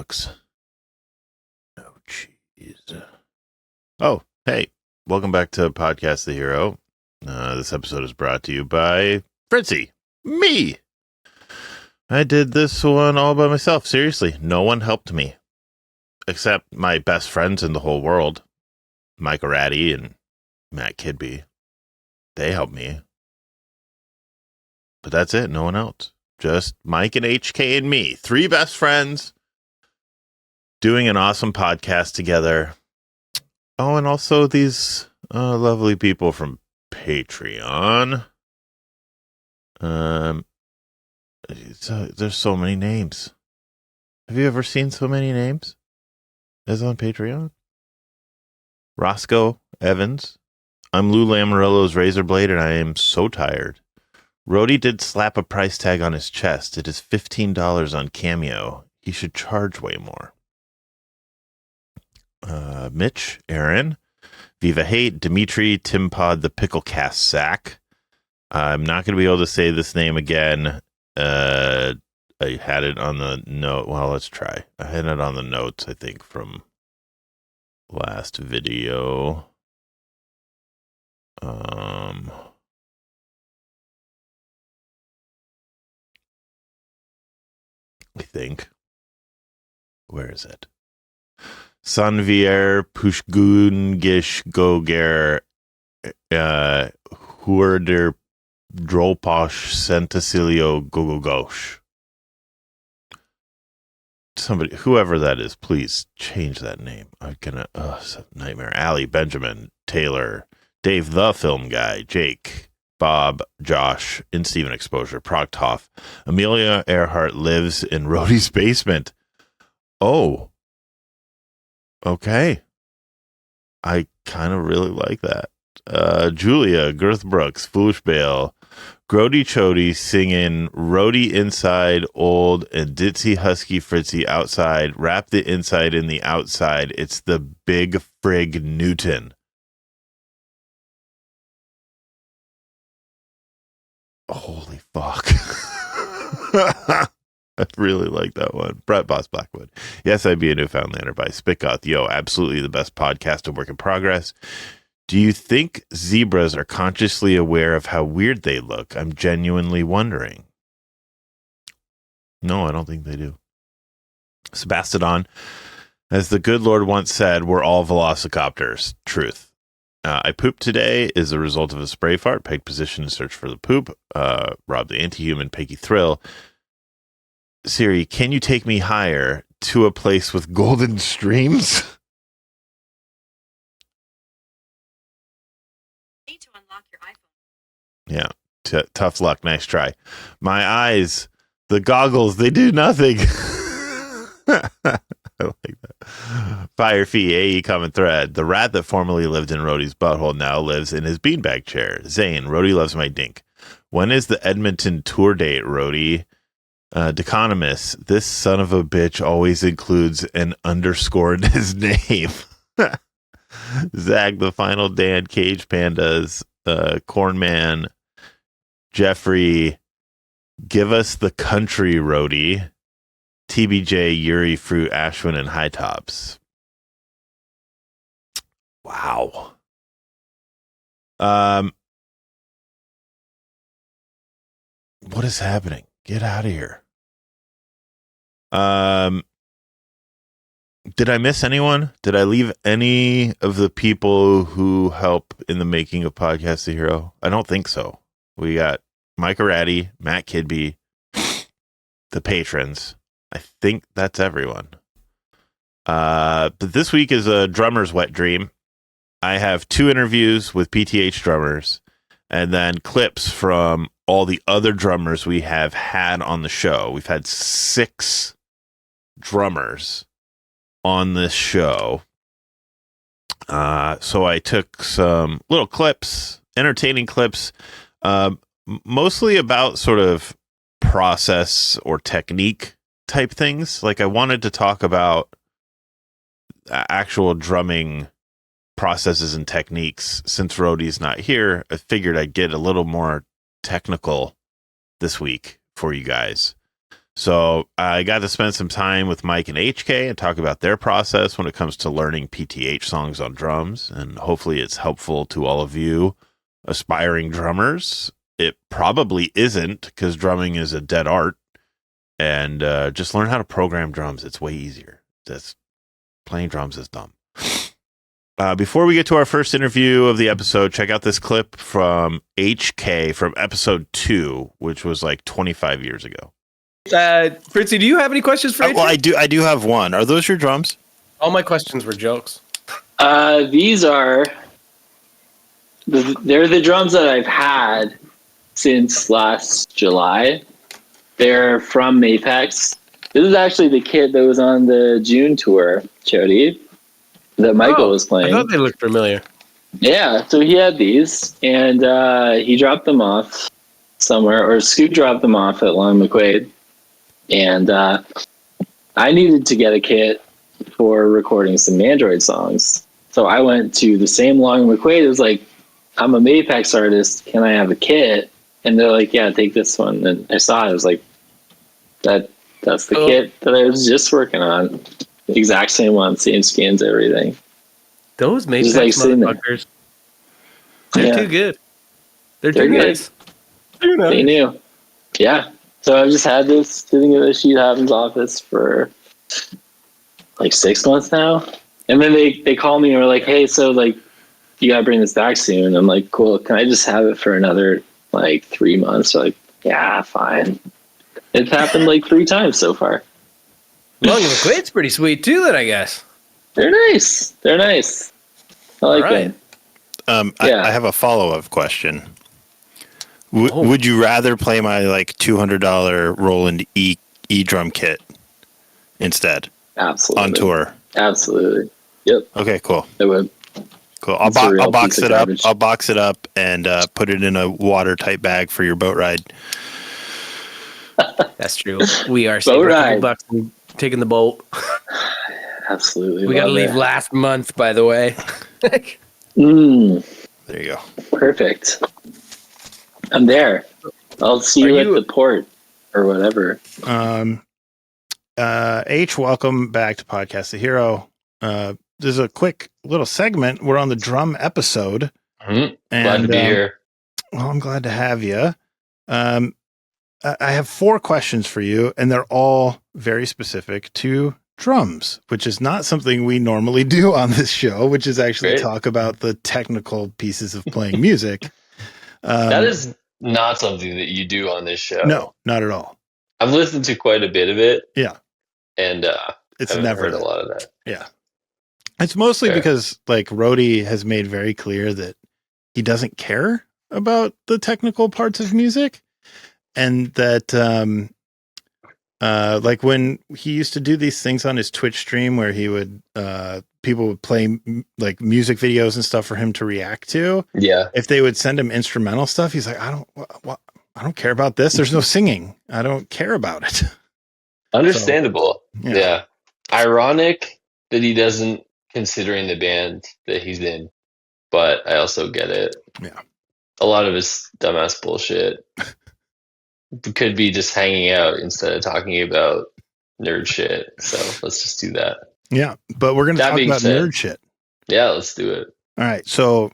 sucks. Oh, jeez. Oh, hey. Welcome back to Podcast the Hero. This episode is brought to you by Fritzy. Me. I did this one all by myself. Seriously, no one helped me. Except my best friends in the whole world. Mike Ieradi and Matt Kidby. They helped me. But that's it. No one else. Just Mike and HK and me. 3 best friends doing an awesome podcast together. Oh, and also these lovely people from Patreon. There's so many names. Have you ever seen so many names as on Patreon? Roscoe Evans. I'm Lou Lamorello's razor blade, and I am so tired. Rhodey did slap a price tag on his chest. It is $15 on Cameo. He should charge way more. Mitch, Aaron, Viva Hate, Dimitri, Tim Pod, the Picklecast Sack. I'm not going to be able to say this name again. I had it on the note. Well, let's try. I had it on the notes, I think, from last video. I think. Where is it? Sanvier Pushgungish Goger Huerder Drolposh Santacilio Gogogosh. Somebody, whoever that is, please change that name. I'm gonna, it's a nightmare. Allie, Benjamin, Taylor, Dave the Film Guy, Jake, Bob, Josh, in Steven Exposure, Proctoff, Amelia Earhart lives in Rhodey's basement. Oh. Okay. I kind of really like that. Julia, Girth Brooks, Foolish Bale, Grody Chody singing Rhodey inside, old, and Ditzy Husky Fritzy outside. Wrap the inside in the outside. It's the big frig Newton. Holy fuck. I really like that one. Brett Boss Blackwood. Yes, I'd be a Newfoundlander by Spitgoth. Yo, absolutely the best podcast of work in progress. Do you think zebras are consciously aware of how weird they look? I'm genuinely wondering. No, I don't think they do. Sebastodon, as the good Lord once said, we're all velociraptors. Truth. I pooped today is a result of a spray fart. Peg position to search for the poop. Rob the anti-human. Peggy Thrill. Siri, can you take me higher to a place with golden streams? Need to unlock your iPhone. Yeah, tough luck. Nice try. My eyes, the goggles, they do nothing. I like that. Fire Fee, AE common thread. The rat that formerly lived in Rhodey's butthole now lives in his beanbag chair. Zane, Rhodey loves my dink. When is the Edmonton tour date, Rhodey? Deconomus, this son of a bitch always includes an underscore in his name. Zag, the final Dan, Cage Pandas, Cornman, Jeffrey, give us the country, Rhodey. TBJ, Yuri, Fruit, Ashwin, and High Tops. Wow. What is happening? Get out of here. Did I miss anyone? Did I leave any of the people who help in the making of Podcast the Hero? I don't think so. We got Mike Ieradi, Matt Kidby, the patrons. I think that's everyone. But this week is a drummer's wet dream. I have 2 interviews with PTH drummers and then clips from all the other drummers we have had on the show. We've had 6 drummers on this show. So I took some little clips, entertaining clips, mostly about sort of process or technique type things. Like I wanted to talk about actual drumming processes and techniques. Since Rhodey's not here, I figured I'd get a little more technical this week for you guys. So I got to spend some time with Mike and HK and talk about their process when it comes to learning PTH songs on drums. And hopefully it's helpful to all of you aspiring drummers. It probably isn't, because drumming is a dead art. And just learn how to program drums. It's way easier. Playing drums is dumb. Before we get to our first interview of the episode, check out this clip from HK from episode 2, which was like 25 years ago. Fritzy, do you have any questions for Well, I do have one. Are those your drums? All my questions were jokes. These are they're the drums that I've had since last July. They're from Apex. This is actually the kid that was on the June tour, Jody, that Michael was playing. I thought they looked familiar. Yeah, so he had these, and he dropped them off somewhere, or Scoot dropped them off at Long McQuaid. And I needed to get a kit for recording some Android songs. So I went to the same Long McQuaid. It was like, I'm a Mapex artist. Can I have a kit? And they're like, yeah, take this one. And I saw it. I was like, that's the kit that I was just working on. The exact same one, same skins, everything. Those Mapex like motherfuckers. They're too good. They're too nice. They knew. Yeah. So I've just had this sitting in the Sheet Happens office for like 6 months now. And then they call me and were like, hey, so like, you gotta bring this back soon. I'm like, cool, can I just have it for another like 3 months? They're like, yeah, fine. It's happened like 3 times so far. Long McQuaid's pretty sweet too, then I guess. They're nice. They're nice. I like them. I have a follow-up question. Would you rather play my like $200 Roland E drum kit instead? Absolutely. On tour. Absolutely. Yep. Okay, cool. I would. Cool. I'll box it up. I'll box it up and put it in a watertight bag for your boat ride. That's true. We are saving a couple bucks and taking the boat. Absolutely. We got to leave last month, by the way. There you go. Perfect. I'm there. I'll see you at the port or whatever. H, welcome back to Podcast the Hero. There's a quick little segment. We're on the drum episode. Glad to be here. Well, I'm glad to have you. I have 4 questions for you, and they're all very specific to drums, which is not something we normally do on this show, which is actually talk about the technical pieces of playing music. That is not something that you do on this show. No, not at all. I've listened to quite a bit of it. Yeah. And it's I've never heard a lot of that. Yeah. It's mostly because like Rhodey has made very clear that he doesn't care about the technical parts of music, and that like when he used to do these things on his Twitch stream where he would people would play like music videos and stuff for him to react to. Yeah. If they would send him instrumental stuff, he's like, I don't care about this. There's no singing. I don't care about it. Understandable. So, yeah. Ironic that he doesn't, considering the band that he's in, but I also get it. Yeah. A lot of his dumbass bullshit could be just hanging out instead of talking about nerd shit. So let's just do that. Yeah. But we're going to talk about nerd shit. Yeah, let's do it. All right. So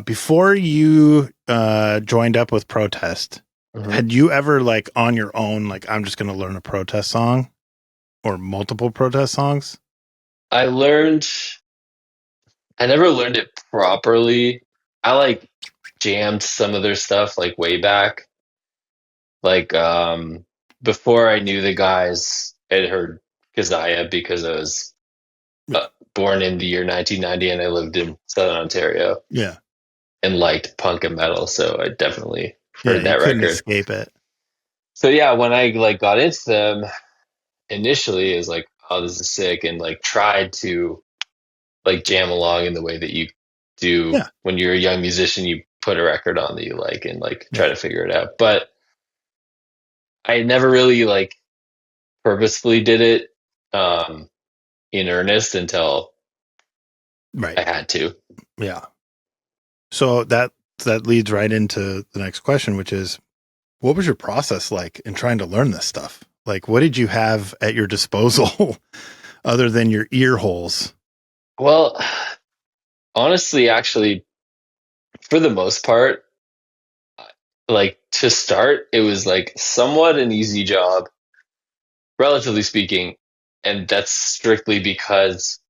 before you joined up with Protest, had you ever like on your own, like, I'm just going to learn a Protest song or multiple Protest songs? I never learned it properly. I like jammed some of their stuff like way back. Like before I knew the guys, I'd heard Kazaya because I was born in the year 1990 and I lived in Southern Ontario. Yeah. And liked punk and metal, so I definitely heard that couldn't record. Escape it. So yeah, when I like got into them initially, it was like, oh, this is sick, and like tried to like jam along in the way that you do when you're a young musician. You put a record on that you like and like try to figure it out. But I never really like purposefully did it in earnest until I had to. Yeah. So that leads right into the next question, which is, what was your process like in trying to learn this stuff? Like, what did you have at your disposal other than your ear holes? Well, honestly, actually, for the most part, like to start, it was like somewhat an easy job, relatively speaking. And that's strictly because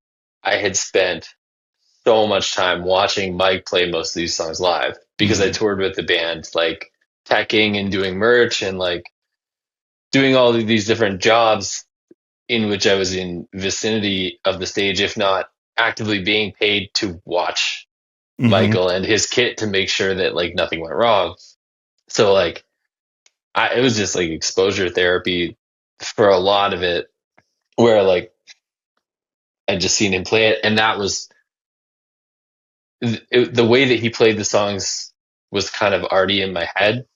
I had spent so much time watching Mike play most of these songs live because I toured with the band, like teching and doing merch and like doing all of these different jobs in which I was in vicinity of the stage, if not actively being paid to watch Michael and his kit to make sure that like nothing went wrong. So like it was just like exposure therapy for a lot of it, where like I'd just seen him play it, and that was the way that he played the songs was kind of already in my head.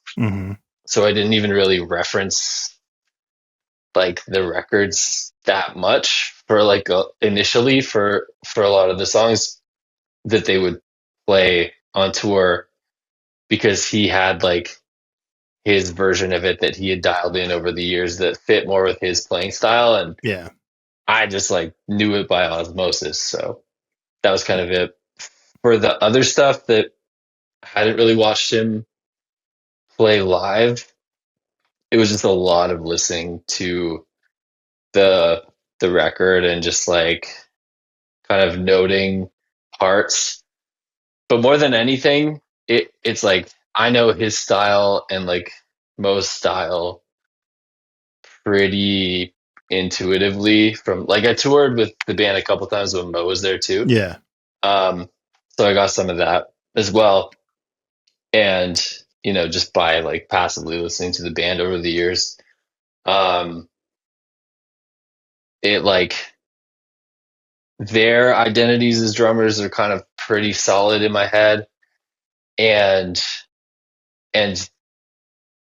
So I didn't even really reference like the records that much for like initially for a lot of the songs that they would play on tour, because he had like his version of it that he had dialed in over the years that fit more with his playing style, and I just like knew it by osmosis. So that was kind of it. For the other stuff that I hadn't really watched him play live, it was just a lot of listening to the record and just like kind of noting parts. But more than anything, it's like I know his style and like Mo's style pretty intuitively from like I toured with the band a couple times when Mo was there too. Yeah. So I got some of that as well. And, you know, just by like passively listening to the band over the years, it like their identities as drummers are kind of pretty solid in my head. And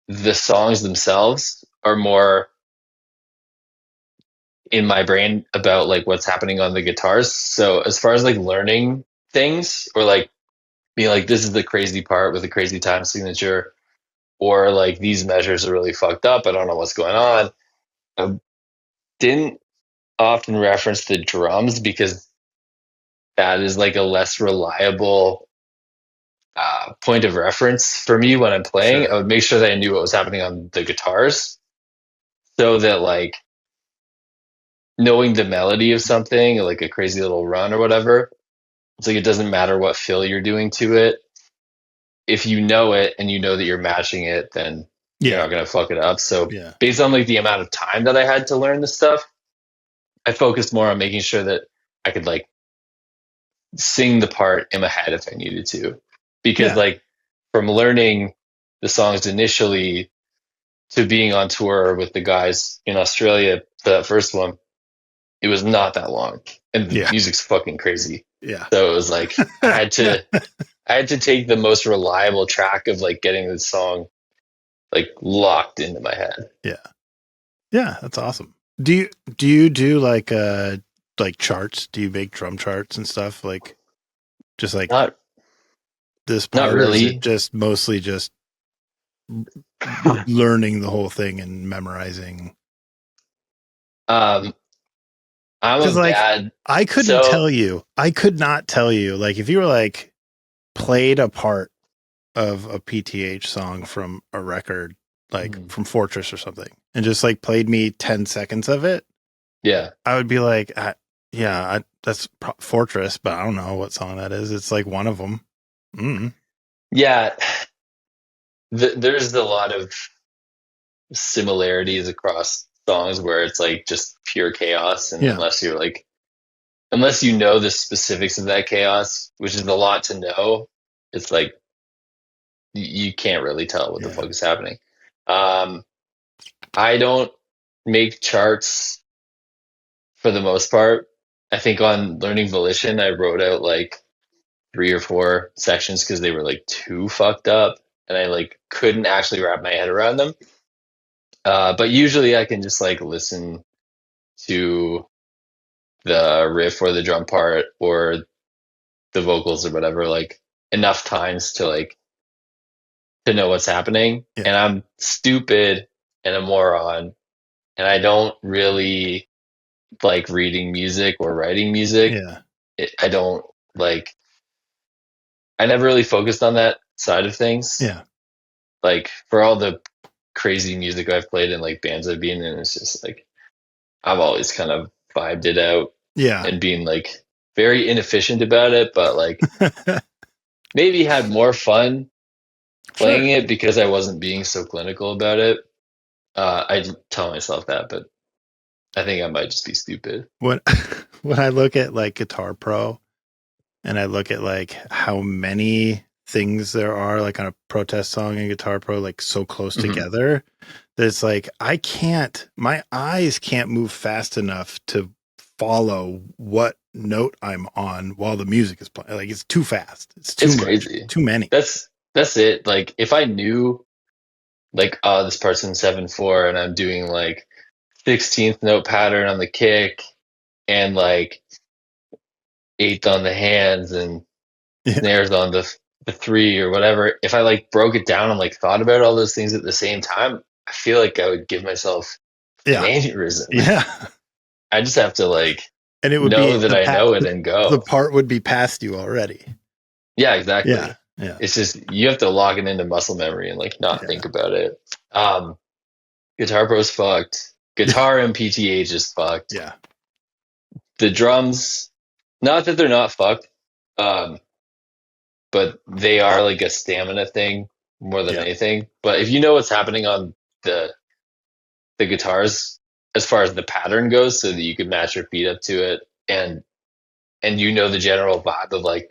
the songs themselves are more in my brain about like what's happening on the guitars. So as far as like learning things or like being like, this is the crazy part with a crazy time signature, or like these measures are really fucked up, I don't know what's going on, I didn't often reference the drums because that is like a less reliable point of reference for me when I'm playing. Sure. I would make sure that I knew what was happening on the guitars, so that like knowing the melody of something, like a crazy little run or whatever, it's like it doesn't matter what fill you're doing to it. If you know it and you know that you're matching it, then you're not gonna fuck it up. So based on like the amount of time that I had to learn this stuff, I focused more on making sure that I could like sing the part in my head if I needed to. Because like from learning the songs initially to being on tour with the guys in Australia for that first one, it was not that long. And the music's fucking crazy. Yeah. So it was like I had to take the most reliable track of like getting the song like locked into my head. Yeah. Yeah, that's awesome. Do you do like charts? Do you make drum charts and stuff? Like just like not this part, not really. Or is it just mostly just learning the whole thing and memorizing? I'm a like, bad. I couldn't tell you. I could not tell you. Like if you were like played a part of a PTH song from a record, like from Fortress or something, and just like played me 10 seconds of it. Yeah. I would be like, that's Fortress, but I don't know what song that is. It's like one of them. Yeah. There's a lot of similarities across songs where it's like just pure chaos. And unless you know the specifics of that chaos, which is a lot to know, it's like you can't really tell what the fuck is happening. I don't make charts for the most part. I think on Learning Volition, I wrote out like 3 or 4 sections because they were like too fucked up and I like couldn't actually wrap my head around them. But usually I can just like listen to the riff or the drum part or the vocals or whatever, like enough times to like to know what's happening. Yeah. And I'm stupid and a moron, and I don't really like reading music or writing music. Yeah. I don't like. I never really focused on that side of things. Yeah. Like for all the crazy music I've played in like bands I've been in, it's just like I've always kind of vibed it out. Yeah. And being like very inefficient about it, but like maybe had more fun playing it because I wasn't being so clinical about it. I tell myself that, but I think I might just be stupid. When I look at like Guitar Pro and I look at like how many things there are like on a protest song in Guitar Pro, like so close together, that it's like my eyes can't move fast enough to follow what note I'm on while the music is playing. Like it's too fast. It's too crazy. Too many. That's it. Like if I knew like, oh, this part's in 7/4 and I'm doing like 16th note pattern on the kick and like 8th on the hands and snares on the 3 or whatever. If I like broke it down and like thought about all those things at the same time, I feel like I would give myself an aneurysm. Yeah. I just have to like and it would know that I know it and go. The part would be past you already. Yeah, exactly. Yeah. It's just you have to log it into muscle memory and like not think about it. Guitar Pro's fucked. Guitar and PTH is fucked. Yeah. The drums, not that they're not fucked, but they are like a stamina thing more than anything. But if you know what's happening on the guitars as far as the pattern goes, so that you can match your feet up to it, and you know the general vibe of like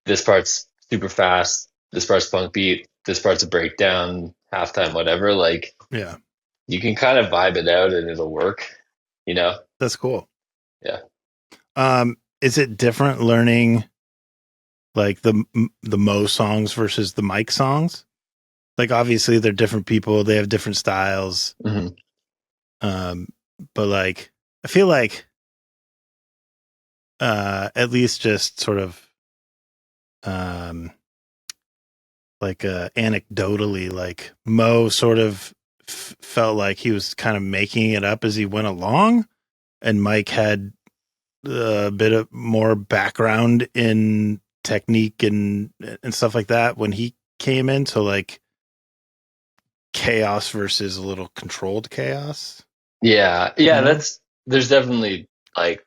this part's super fast, this part's punk beat, this part's a breakdown, halftime, whatever. Like, you can kind of vibe it out and it'll work. You know, that's cool. Yeah. Is it different learning like the Mo songs versus the Mike songs? Like obviously they're different people, they have different styles. But like I feel like at least just sort of like anecdotally, like Mo sort of felt like he was kind of making it up as he went along, and Mike had a bit of more background in technique and stuff like that when he came in. So like chaos versus a little controlled chaos. Yeah. There's definitely like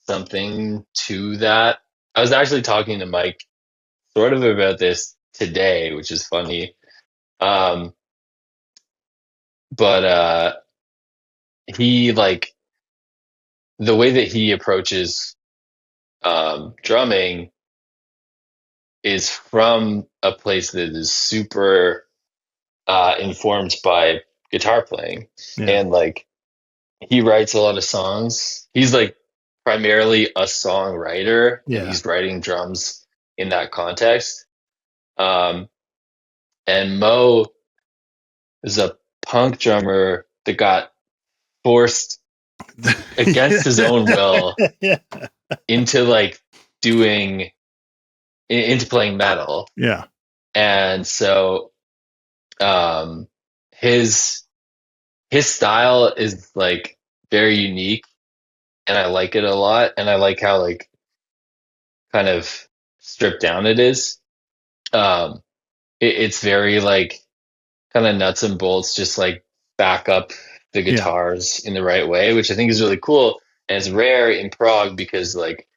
something to that. I was actually talking to Mike sort of about this today, which is funny. But he like the way that he approaches drumming is from a place that is super informed by guitar playing. And like he writes a lot of songs. He's like primarily a songwriter. And he's writing drums in that context. And Mo is a punk drummer that got forced against his own will into like into playing metal. Yeah. And so his style is like very unique, and I like it a lot, and I like how like kind of stripped down it is. It's very like kind of nuts and bolts, just like back up the guitars in the right way, which I think is really cool. And it's rare in prog because like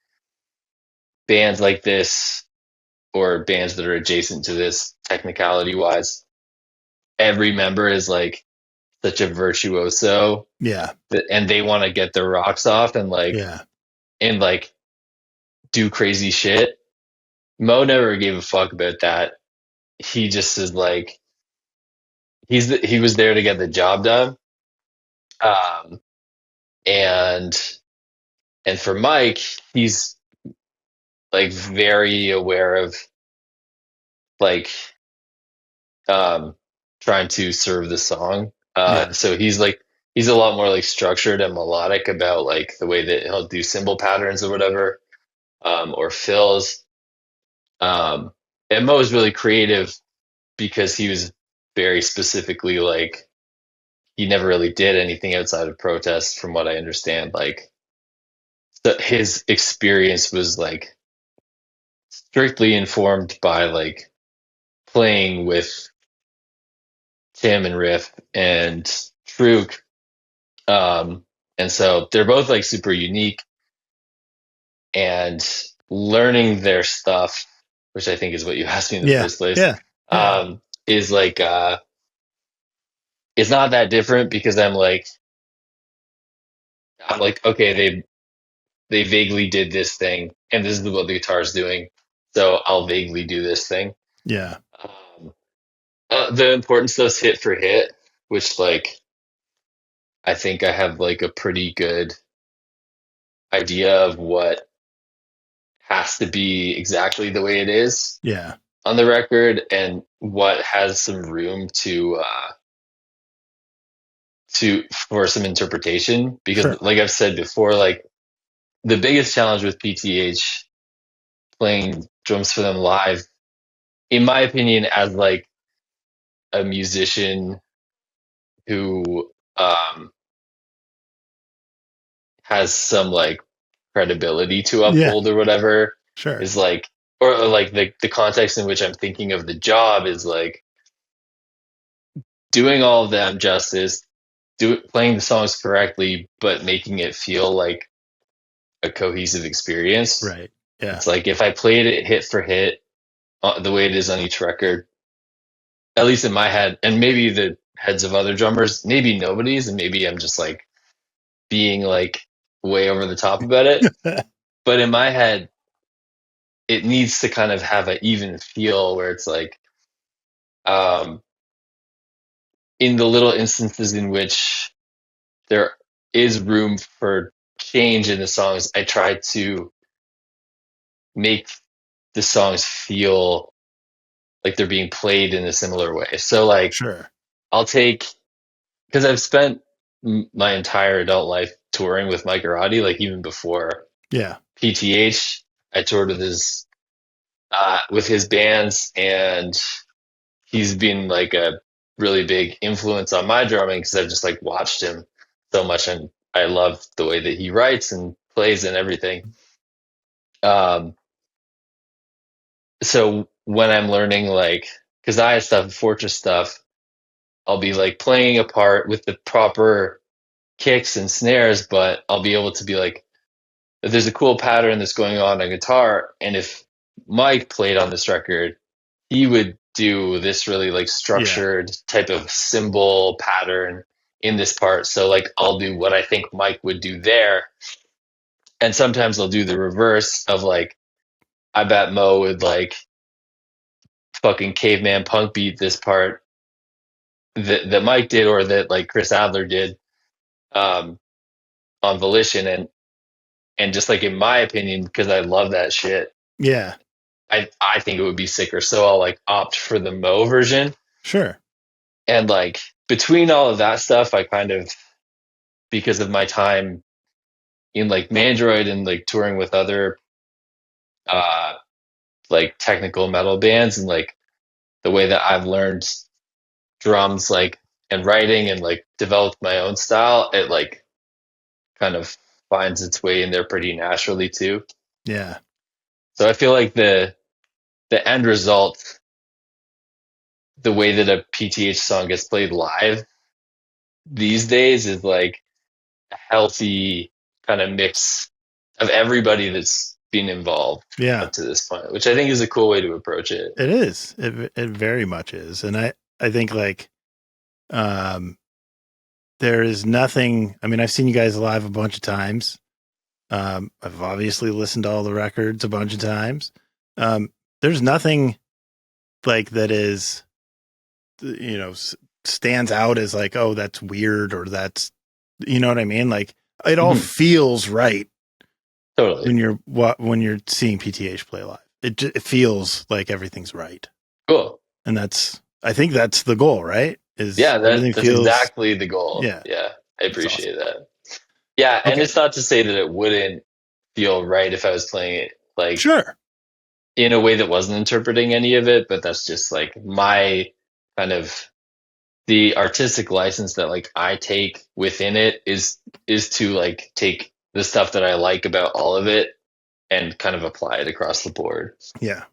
bands like this or bands that are adjacent to this technicality wise, every member is like such a virtuoso. Yeah. And they want to get their rocks off and like, and like do crazy shit. Mo never gave a fuck about that. He just is like, he was there to get the job done. And for Mike, he's like very aware of like trying to serve the song. So he's a lot more like structured and melodic about like the way that he'll do cymbal patterns or whatever, or fills. And Mo is really creative because he was very specifically like, he never really did anything outside of protest, from what I understand. Like, his experience was like strictly informed by like playing with Tim and Riff and Truk. And so they're both like super unique, and learning their stuff, which I think is what you asked me in the first place, is like, it's not that different, because I'm like, okay, they vaguely did this thing, and this is what the guitar is doing, so I'll vaguely do this thing. Yeah. The important stuff's hit for hit, which like I think I have like a pretty good idea of what has to be exactly the way it is Yeah. on the record, and what has some room to for some interpretation, because like I've said before, like the biggest challenge with PTH playing drums for them live, in my opinion, as like a musician who has some like credibility to uphold or whatever, is like, or like the context in which I'm thinking of the job is like doing all of them justice, playing the songs correctly, but making it feel like a cohesive experience. Right. Yeah. It's like if I played it hit for hit the way it is on each record, at least in my head, and maybe the heads of other drummers, maybe nobody's, and maybe I'm just like being like way over the top about it. But in my head, it needs to kind of have an even feel, where it's like, in the little instances in which there is room for change in the songs, I try to make the songs feel like they're being played in a similar way. So like, I'll take, because I've spent my entire adult life touring with Mike Ieradi, like even before PTH, I toured with his bands, and he's been like a really big influence on my drumming, because I've just like watched him so much, and I love the way that he writes and plays and everything. So when I'm learning, like, because I stuff, Fortress stuff, I'll be like playing a part with the proper kicks and snares, but I'll be able to be like, if there's a cool pattern that's going on guitar, and if Mike played on this record, he would do this really like structured type of cymbal pattern in this part. So like I'll do what I think Mike would do there. And sometimes I'll do the reverse of like, I bet Mo would like fucking caveman punk beat this part that Mike did, or that like Chris Adler did on Volition, and just like in my opinion, because I love that shit. Yeah. I think it would be sicker, so I'll like opt for the Mo version. Sure. And like between all of that stuff, I kind of, because of my time in like Mandroid and like touring with other like technical metal bands, and like the way that I've learned drums, like, and writing, and like developed my own style, it like kind of finds its way in there pretty naturally too. Yeah. So I feel like the end result, the way that a PTH song gets played live these days, is like a healthy kind of mix of everybody that's been involved up to this point, which I think is a cool way to approach it. It is. It very much is. And I think like, there is nothing, I mean, I've seen you guys live a bunch of times. I've obviously listened to all the records a bunch of times. There's nothing like that is, you know, stands out as like, oh, that's weird, or that's, you know what I mean? Like it all feels right. Totally. When you're seeing PTH play live, it feels like everything's right. Cool. And I think that's the goal, right? That's exactly the goal. Yeah. I appreciate that. Yeah. And it's not to say that it wouldn't feel right if I was playing it like, in a way that wasn't interpreting any of it, but that's just like my kind of the artistic license that like I take within it is to like take the stuff that I like about all of it and kind of apply it across the board. Yeah.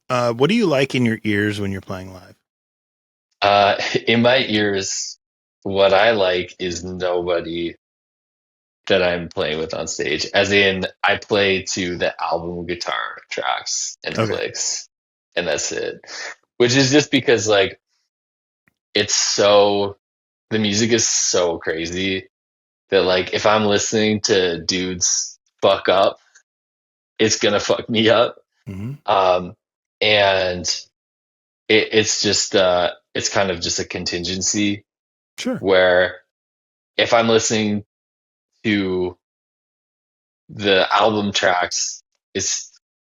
What do you like in your ears when you're playing live? In my ears, what I like is nobody that I'm playing with on stage. As in, I play to the album guitar tracks and clicks, and that's it. Which is just because like the music is so crazy that like if I'm listening to dudes fuck up, it's gonna fuck me up. Mm-hmm. And it's just it's kind of just a contingency. Sure. Where if I'm listening to the album tracks,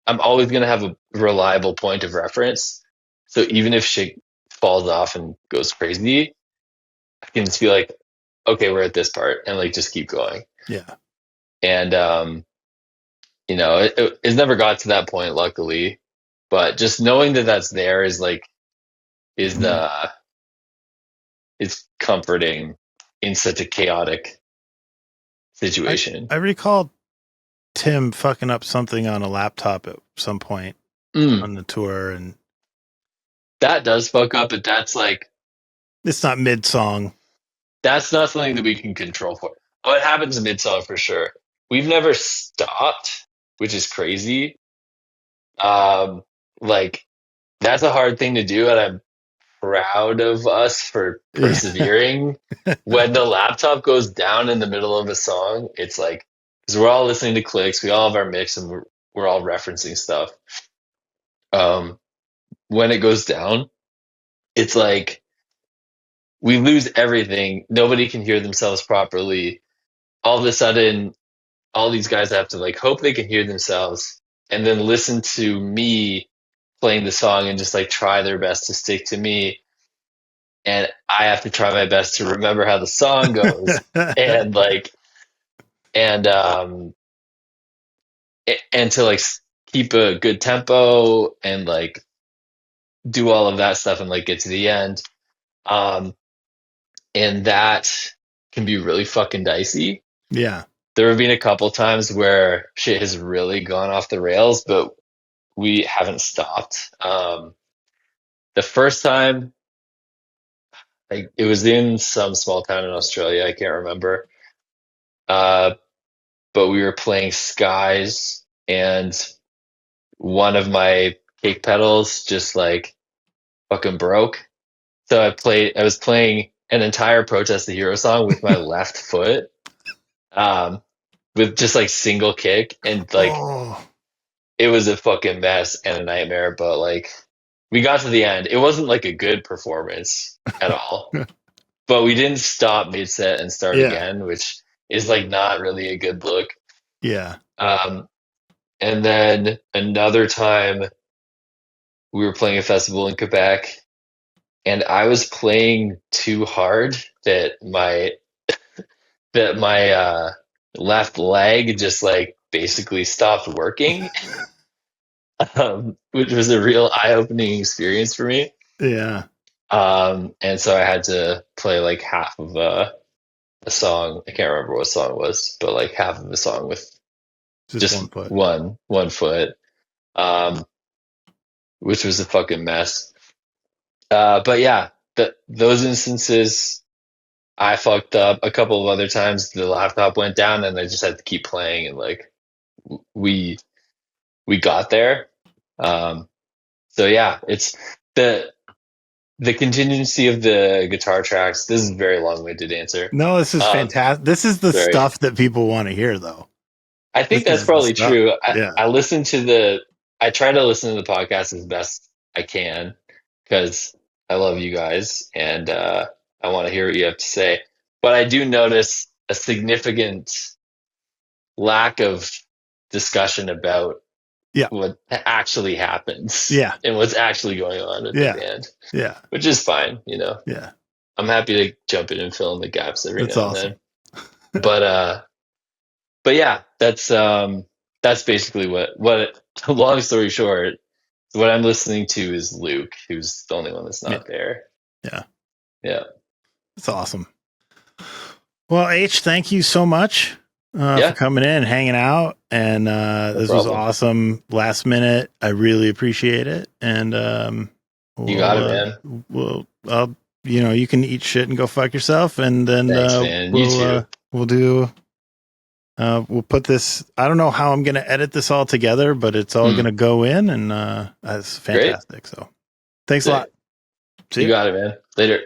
I'm always gonna have a reliable point of reference. So even if shit falls off and goes crazy, I can just be like, okay, we're at this part, and like just keep going. Yeah. And it's never got to that point, luckily. But just knowing that that's there is it's comforting in such a chaotic situation. I recall Tim fucking up something on a laptop at some point on the tour, and that does fuck up, but that's like it's not mid-song. That's not something that we can control for. Oh, it happens mid-song for sure. We've never stopped, which is crazy. Like that's a hard thing to do, and I'm proud of us for persevering. When the laptop goes down in the middle of a song, it's like, because we're all listening to clicks, we all have our mix, and we're all referencing stuff. When it goes down, it's like we lose everything. Nobody can hear themselves properly. All of a sudden, all these guys have to like hope they can hear themselves and then listen to me playing the song and just like try their best to stick to me. And I have to try my best to remember how the song goes and to like keep a good tempo and like do all of that stuff and like get to the end. And that can be really fucking dicey. Yeah. There have been a couple times where shit has really gone off the rails, but we haven't stopped. The first time, like, it was in some small town in Australia, I can't remember. But we were playing Skies, and one of my cake pedals just like fucking broke. So I was playing an entire Protest the Hero song with my left foot, with just like single kick, and like it was a fucking mess and a nightmare. But like we got to the end. It wasn't like a good performance at all, but we didn't stop mid set and start again, which is like not really a good look. Yeah. And then another time we were playing a festival in Quebec, and I was playing too hard that my left leg just like basically stopped working, which was a real eye-opening experience for me. Yeah. And so I had to play like half of a song. I can't remember what song it was, but like half of a song with just one foot, which was a fucking mess. But yeah, those instances, I fucked up. A couple of other times the laptop went down and I just had to keep playing, and like we got there. So yeah, it's the contingency of the guitar tracks. This is a very long-winded answer. No, this is fantastic. This is the stuff that people want to hear, though. I think that's probably true. I try to listen to the podcast as best I can because I love you guys and I want to hear what you have to say. But I do notice a significant lack of discussion about what actually happens and what's actually going on with the band. Yeah. Which is fine, you know. Yeah. I'm happy to jump in and fill in the gaps every That's now awesome. and then. But yeah, that's basically what long story short, what I'm listening to is Luke, who's the only one that's not there. Yeah. Yeah. It's awesome. Well, H, thank you so much for coming in and hanging out. And this was awesome. Last minute. I really appreciate it. And you got it, man. You can eat shit and go fuck yourself. And then thanks, man. You too. We'll put this. I don't know how I'm going to edit this all together, but it's all going to go in, and that's fantastic. Great. So, thanks a lot. See you. Got it, man. Later.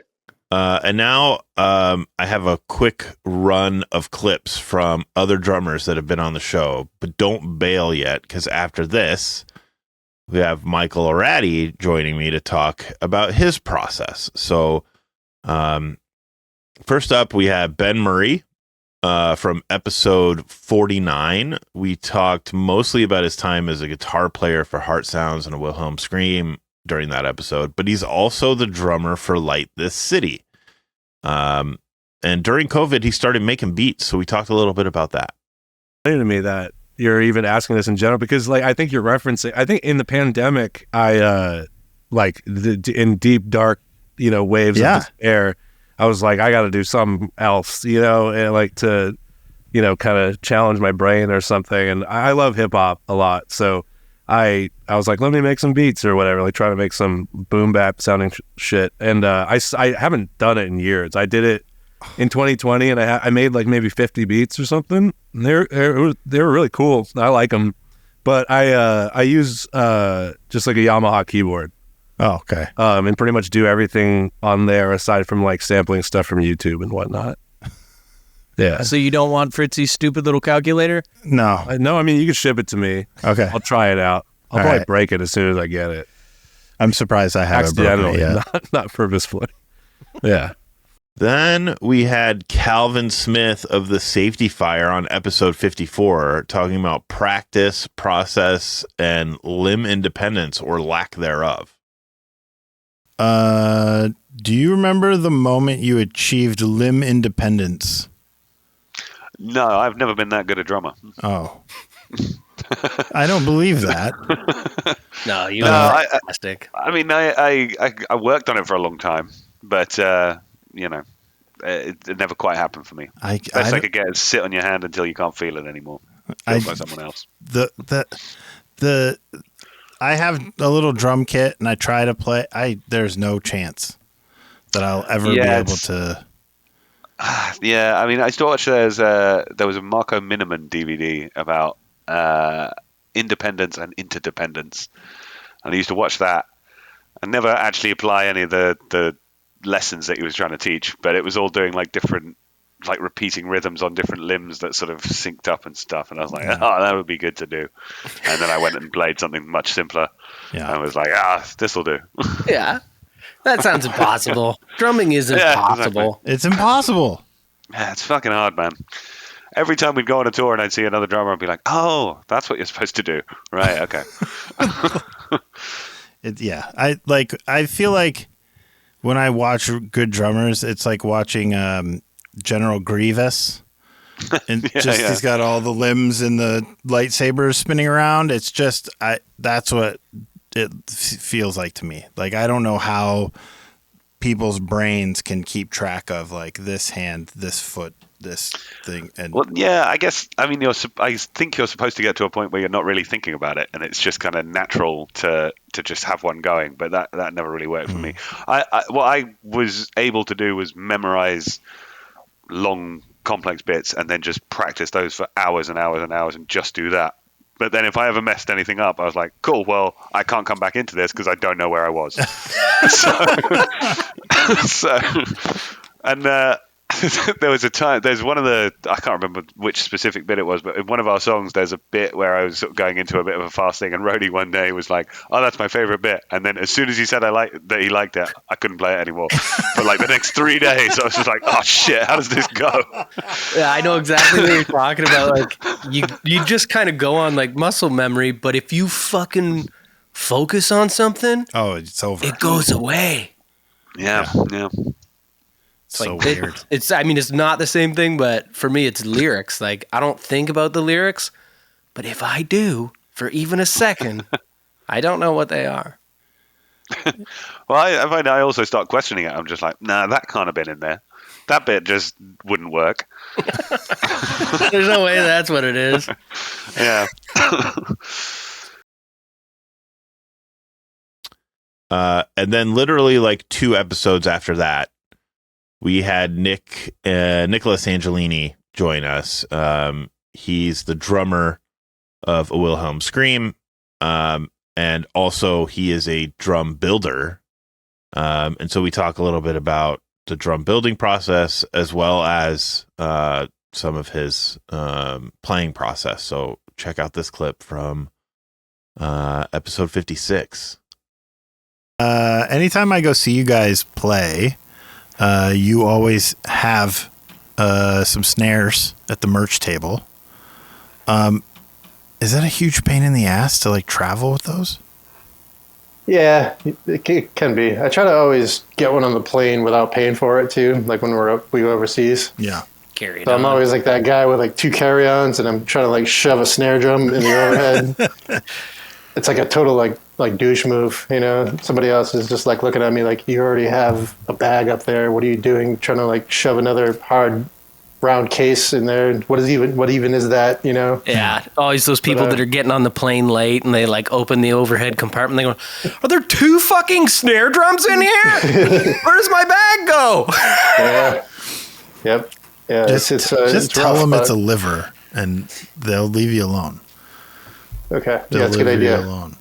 And now I have a quick run of clips from other drummers that have been on the show, but don't bail yet, because after this, we have Michael Ieradi joining me to talk about his process. So, first up, we have Ben Murray. From episode 49, we talked mostly about his time as a guitar player for Heart Sounds and a Wilhelm Scream during that episode, but he's also the drummer for Light This City. And during COVID, he started making beats, so we talked a little bit about that. To me that you're even asking this in general, because I think you're referencing, I think in the pandemic, I in deep dark, waves of despair, I was like, I got to do something else, and to, kind of challenge my brain or something. And I love hip hop a lot. So I was like, let me make some beats or whatever, try to make some boom bap sounding shit. And I haven't done it in years. I did it in 2020 and I made maybe 50 beats or something. And they were really cool. I like them. But I use just a Yamaha keyboard. Oh, okay. And pretty much do everything on there aside from sampling stuff from YouTube and whatnot. Yeah. So you don't want Fritzy's stupid little calculator? No. No, I mean, you can ship it to me. Okay. I'll try it out. I'll probably break it as soon as I get it. I'm surprised I haven't broken it yet. Not purposefully. Yeah. Then we had Calvin Smith of the Safety Fire on episode 54 talking about practice, process, and limb independence or lack thereof. Do you remember the moment you achieved limb independence? No, I've never been that good a drummer. Oh. I don't believe that. No, you are fantastic. I mean, I worked on it for a long time, but it never quite happened for me. Best I could get is sit on your hand until you can't feel it anymore. By someone else. I have a little drum kit and I try to play. There's no chance that I'll ever be able to. Yeah, I mean, I used to watch. There was a Marco Miniman DVD about independence and interdependence, and I used to watch that. I never actually apply any of the lessons that he was trying to teach, but it was all doing different, repeating rhythms on different limbs that sort of synced up and stuff. And I was like, oh, that would be good to do. And then I went and played something much simpler. Yeah. And I was like, this will do. Yeah. That sounds impossible. Drumming is impossible. Exactly. It's impossible. Yeah, it's fucking hard, man. Every time we'd go on a tour and I'd see another drummer, I'd be like, oh, that's what you're supposed to do. Right. Okay. I feel like when I watch good drummers, it's like watching, General Grievous, and he's got all the limbs and the lightsabers spinning around. It's just that's what it feels like to me. I don't know how people's brains can keep track of this hand, this foot, this thing. And I guess I think you're supposed to get to a point where you're not really thinking about it, and it's just kind of natural to just have one going. But that never really worked for me. What I was able to do was memorize long complex bits and then just practice those for hours and hours and hours and just do that. But then if I ever messed anything up, I was like, cool, well, I can't come back into this because I don't know where I was. There was a time, there's one of the, I can't remember which specific bit it was, but in one of our songs, there's a bit where I was sort of going into a bit of a fast thing, and Rhodey one day was like, oh, that's my favorite bit. And then as soon as he said that he liked it, I couldn't play it anymore. For the next 3 days, I was just like, oh shit, how does this go? Yeah, I know exactly what you're talking about. You just kind of go on muscle memory, but if you fucking focus on something, it's over. It goes away. Yeah. It's so weird. It's not the same thing, but for me, it's lyrics. I don't think about the lyrics, but if I do, for even a second, I don't know what they are. Well, I find I also start questioning it. I'm just like, nah, that can't have been in there. That bit just wouldn't work. There's no way that's what it is. Yeah. And then literally like 2 episodes after that, we had Nicholas Angelini join us. He's the drummer of A Wilhelm Scream. And also he is a drum builder. And so we talk a little bit about the drum building process as well as some of his playing process. So check out this clip from episode 56. Anytime I go see you guys play, you always have some snares at the merch table. Is that a huge pain in the ass to like travel with those? Yeah, it can be. I try to always get one on the plane without paying for it too. Like when we go overseas. Yeah. Carry it so I'm always like that guy with like 2 carry-ons, and I'm trying to like shove a snare drum in the overhead. It's like a total like douche move, you know. Somebody else is just like looking at me like, you already have a bag up there. What are you doing? Trying to like shove another hard round case in there. What even is that, you know? Yeah. Always those people that are getting on the plane late and they like open the overhead compartment. They go, are there 2 fucking snare drums in here? Where does my bag go? Yeah. Yep. Yeah. Just tell them it's a liver and they'll leave you alone. Okay. Yeah, that's a good idea. Alone.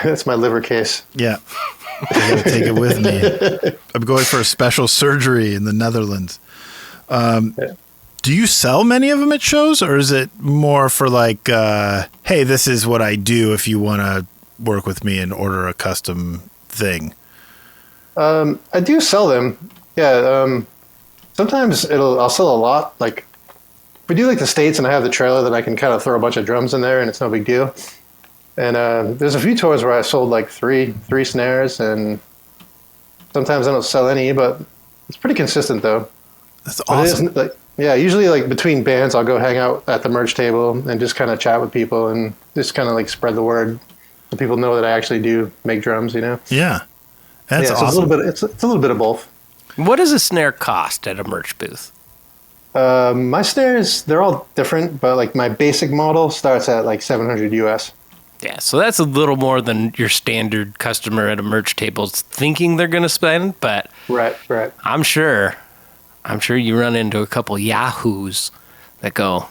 That's my liver case. Yeah. I gotta take it with me. I'm going for a special surgery in the Netherlands. Do you sell many of them at shows, or is it more for like, hey, this is what I do if you want to work with me and order a custom thing? I do sell them. Yeah. Sometimes I'll sell a lot. Like if we do like the States and I have the trailer, then I can kind of throw a bunch of drums in there and it's no big deal. And there's a few tours where I sold like three snares, and sometimes I don't sell any, but it's pretty consistent though. That's awesome. Usually like between bands, I'll go hang out at the merch table and just kind of chat with people and just kind of like spread the word so people know that I actually do make drums, you know? Yeah. That's awesome. It's a little bit of both. What does a snare cost at a merch booth? My snares, they're all different, but like my basic model starts at like $700 US. Yeah, so that's a little more than your standard customer at a merch table's thinking they're going to spend, but right. I'm sure you run into a couple yahoos that go,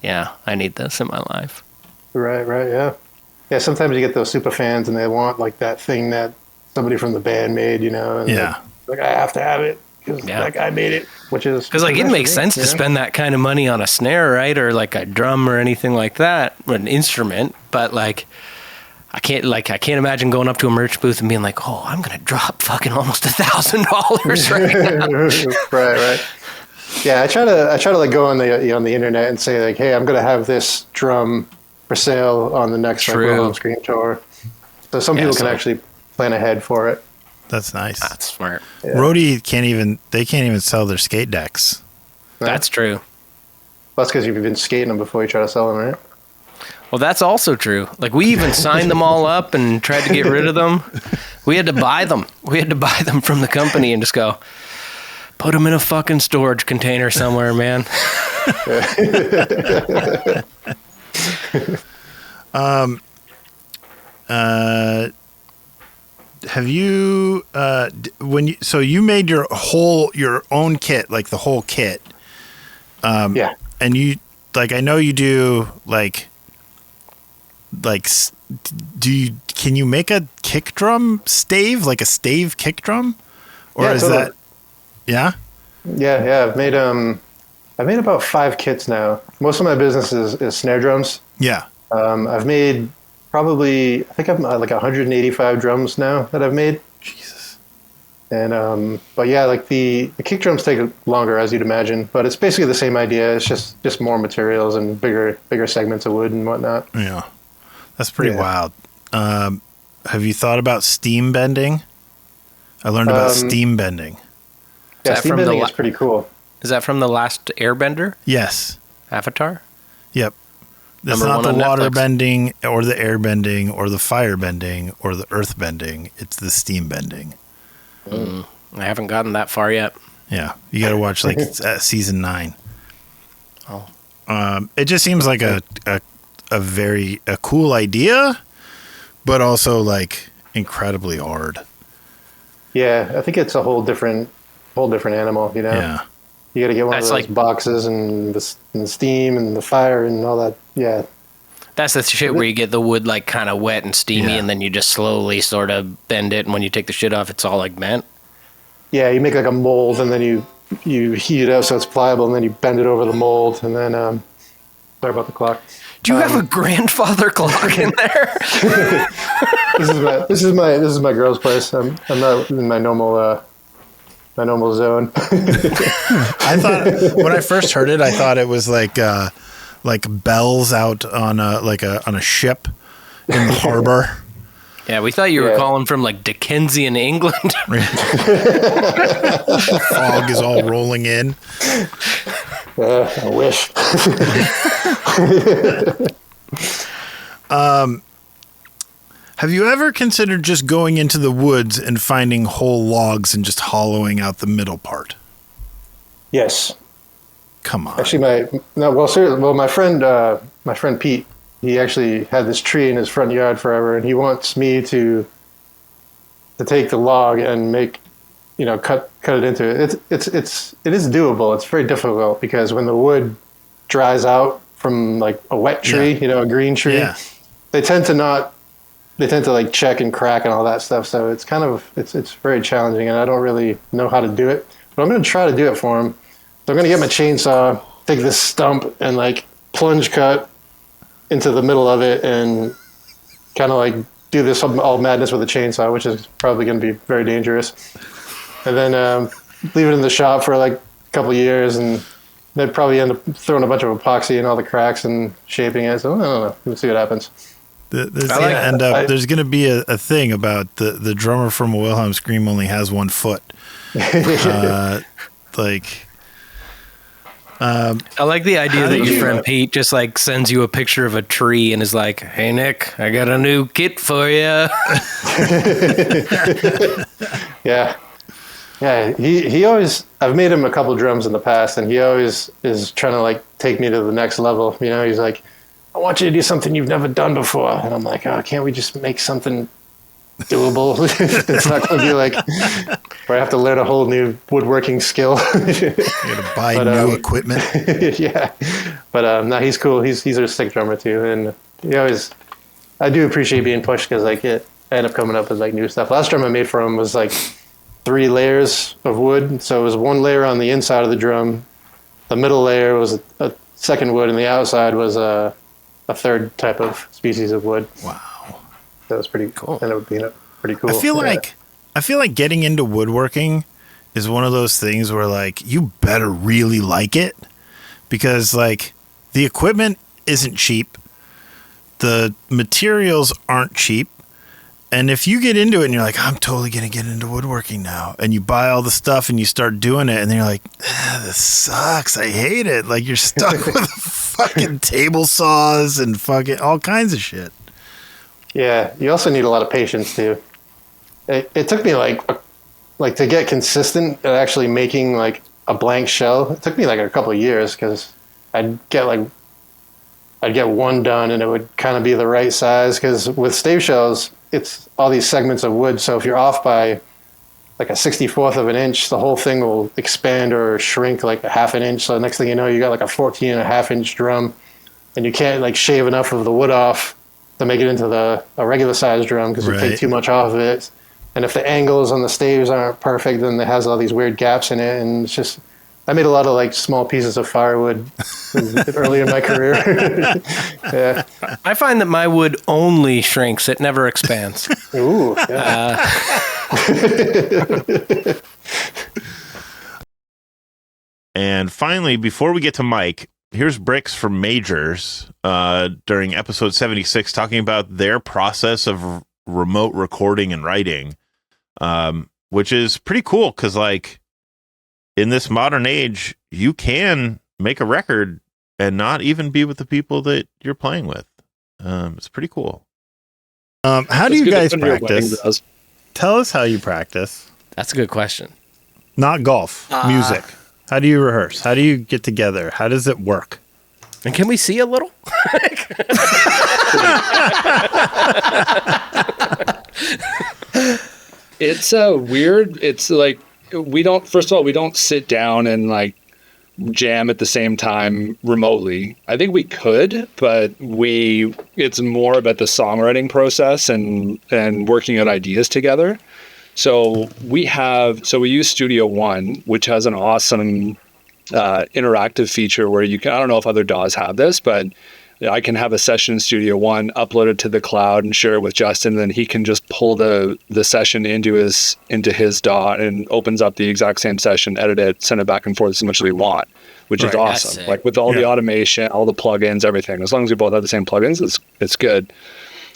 yeah, I need this in my life. Right, yeah. Yeah, sometimes you get those super fans and they want like that thing that somebody from the band made, you know? And yeah. Like I have to have it because that guy made it, which is... Because like it makes sense to spend that kind of money on a snare, right? Or like a drum or anything like that, or an instrument. But like, I can't imagine going up to a merch booth and being like, oh, I'm going to drop fucking almost $1,000 right now. Right. Yeah, I try to like go on the internet and say like, hey, I'm going to have this drum for sale on the next like Wilhelm Scream tour. So some people can actually plan ahead for it. That's nice. That's smart. Yeah. Roadie can't even sell their skate decks. Right? That's true. Well, that's because you've been skating them before you try to sell them, right? Well, that's also true. Like we even signed them all up and tried to get rid of them. We had to buy them. We had to buy them from the company and just go, put them in a fucking storage container somewhere, man. Have you you made your own kit, like the whole kit? Yeah. And you like, I know you do can you make a kick drum stave, like a stave kick drum, or is totally. Yeah. I've made about 5 kits now. Most of my business is snare drums. Yeah. I've made probably, I think I'm like 185 drums now that I've made. Jesus. And but yeah, like the kick drums take longer, as you'd imagine, but it's basically the same idea. It's just more materials and bigger segments of wood and whatnot. Yeah, that's pretty wild. Have you thought about steam bending? I learned about steam bending. Yeah, steam bending is pretty cool. Is that from the last Airbender? Yes. Avatar? Yep. It's not the water bending or the air bending or the fire bending or the earth bending. It's the steam bending. I haven't gotten that far yet. Yeah, you got to watch like season 9. Oh, it just seems like a very cool idea, but also like incredibly hard. Yeah, I think it's a whole different animal. You know. Yeah. You got to get one of those boxes and the steam and the fire and all that. Yeah. That's the shit where you get the wood like kind of wet and steamy, and then you just slowly sort of bend it. And when you take the shit off, it's all like bent. Yeah, you make like a mold and then you heat it up so it's pliable, and then you bend it over the mold, and then sorry about the clock. Do you have a grandfather clock in there? This is my girl's place. I'm not in my normal zone. I thought when I first heard it, I thought it was like bells out on a ship in the harbor. Yeah, we thought you were calling from like Dickensian England. Fog is all rolling in. I wish. Have you ever considered just going into the woods and finding whole logs and just hollowing out the middle part? Yes. Come on. Actually, my friend Pete, he actually had this tree in his front yard forever, and he wants me to take the log and cut it into it. It is doable. It's very difficult because when the wood dries out from like a wet tree, a green tree, they tend to like check and crack and all that stuff. So it's it's very challenging, and I don't really know how to do it, but I'm going to try to do it for him. So I'm going to get my chainsaw, take this stump and like plunge cut into the middle of it and kind of like do this all madness with a chainsaw, which is probably going to be very dangerous. And then leave it in the shop for like a couple of years, and they'd probably end up throwing a bunch of epoxy in all the cracks and shaping it. So I don't know. We'll see what happens. There's going to be a thing about the drummer from a Wilhelm Scream only has 1 foot. I like the idea that your friend Pete just like sends you a picture of a tree and is like, "Hey Nick, I got a new kit for you." Yeah. He always. I've made him a couple drums in the past, and he always is trying to like take me to the next level. You know, he's like, "I want you to do something you've never done before," and I'm like, "Oh, can't we just make something doable?" It's not going to be like where I have to learn a whole new woodworking skill. You got to buy new equipment. Yeah, but no, he's cool. He's a sick drummer too, and I do appreciate being pushed because like I end up coming up with like new stuff. Last drum I made for him was like 3 layers of wood, so it was 1 layer on the inside of the drum, the middle layer was a second wood, and the outside was a third type of species of wood. Wow. That was pretty cool. And it would be pretty cool. I feel like getting into woodworking is one of those things where like you better really like it, because like the equipment isn't cheap, the materials aren't cheap, and if you get into it and you're like, I'm totally gonna get into woodworking now, and you buy all the stuff and you start doing it, and then you're like, this sucks, I hate it. Like you're stuck with fucking table saws and fucking all kinds of shit. Yeah, you also need a lot of patience too. It took me like to get consistent at actually making like a blank shell. It took me like a couple of years because I'd get 1 done and it would kind of be the right size. Because with stave shells, it's all these segments of wood. So if you're off by like a 64th of an inch, the whole thing will expand or shrink like a half an inch. So the next thing you know, you got like a 14.5-inch drum, and you can't like shave enough of the wood off to make it into a regular size drum because you take too much off of it. And if the angles on the staves aren't perfect, then it has all these weird gaps in it. And it's just, I made a lot of like small pieces of firewood early in my career. Yeah. I find that my wood only shrinks; it never expands. Ooh. Yeah. And finally, before we get to Mike, here's Bricks from Majors during episode 76 talking about their process of remote recording and writing, which is pretty cool because like in this modern age, you can make a record and not even be with the people that you're playing with. It's pretty cool. How do you guys practice? Tell us how you practice. That's a good question. Not golf, music. How do you rehearse? How do you get together? How does it work? And can we see a little? It's weird. It's like we don't sit down and like jam at the same time remotely. I think we could, but it's more about the songwriting process and working out ideas together. So we use Studio One, which has an awesome interactive feature where you can, I don't know if other DAWs have this, but I can have a session in Studio One, upload it to the cloud and share it with Justin. And then he can just pull the session into his DAW and opens up the exact same session, edit it, send it back and forth as much as we want, which is awesome. Like with all the automation, all the plugins, everything, as long as we both have the same plugins, it's good.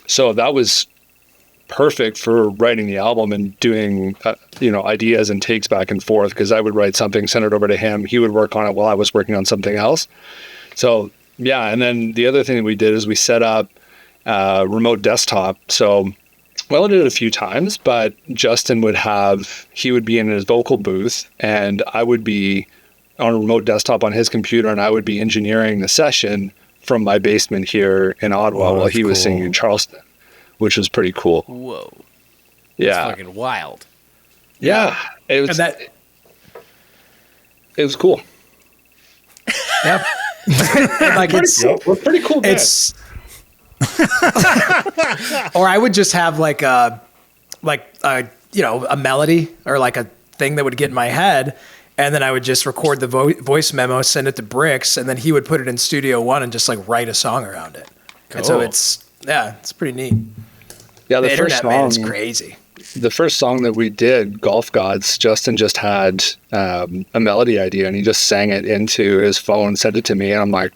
So that was perfect for writing the album and doing ideas and takes back and forth, because I would write something, send it over to him, he would work on it while I was working on something else. So yeah, and then the other thing that we did is we set up remote desktop. So I did it a few times, but Justin he would be in his vocal booth and I would be on a remote desktop on his computer, and I would be engineering the session from my basement here in Ottawa while he was singing in Charleston, which was pretty cool. Whoa. Yeah. That's fucking wild. Yeah. It was cool. Yeah. Like we're pretty cool It's guys. or I would just have like a melody or like a thing that would get in my head, and then I would just record the voice memo, send it to Bricks, and then he would put it in Studio One and just like write a song around it. Cool. And so it's pretty neat. Yeah, the first song is crazy. The first song that we did, Golf Gods, Justin just had a melody idea and he just sang it into his phone, sent it to me, and I'm like,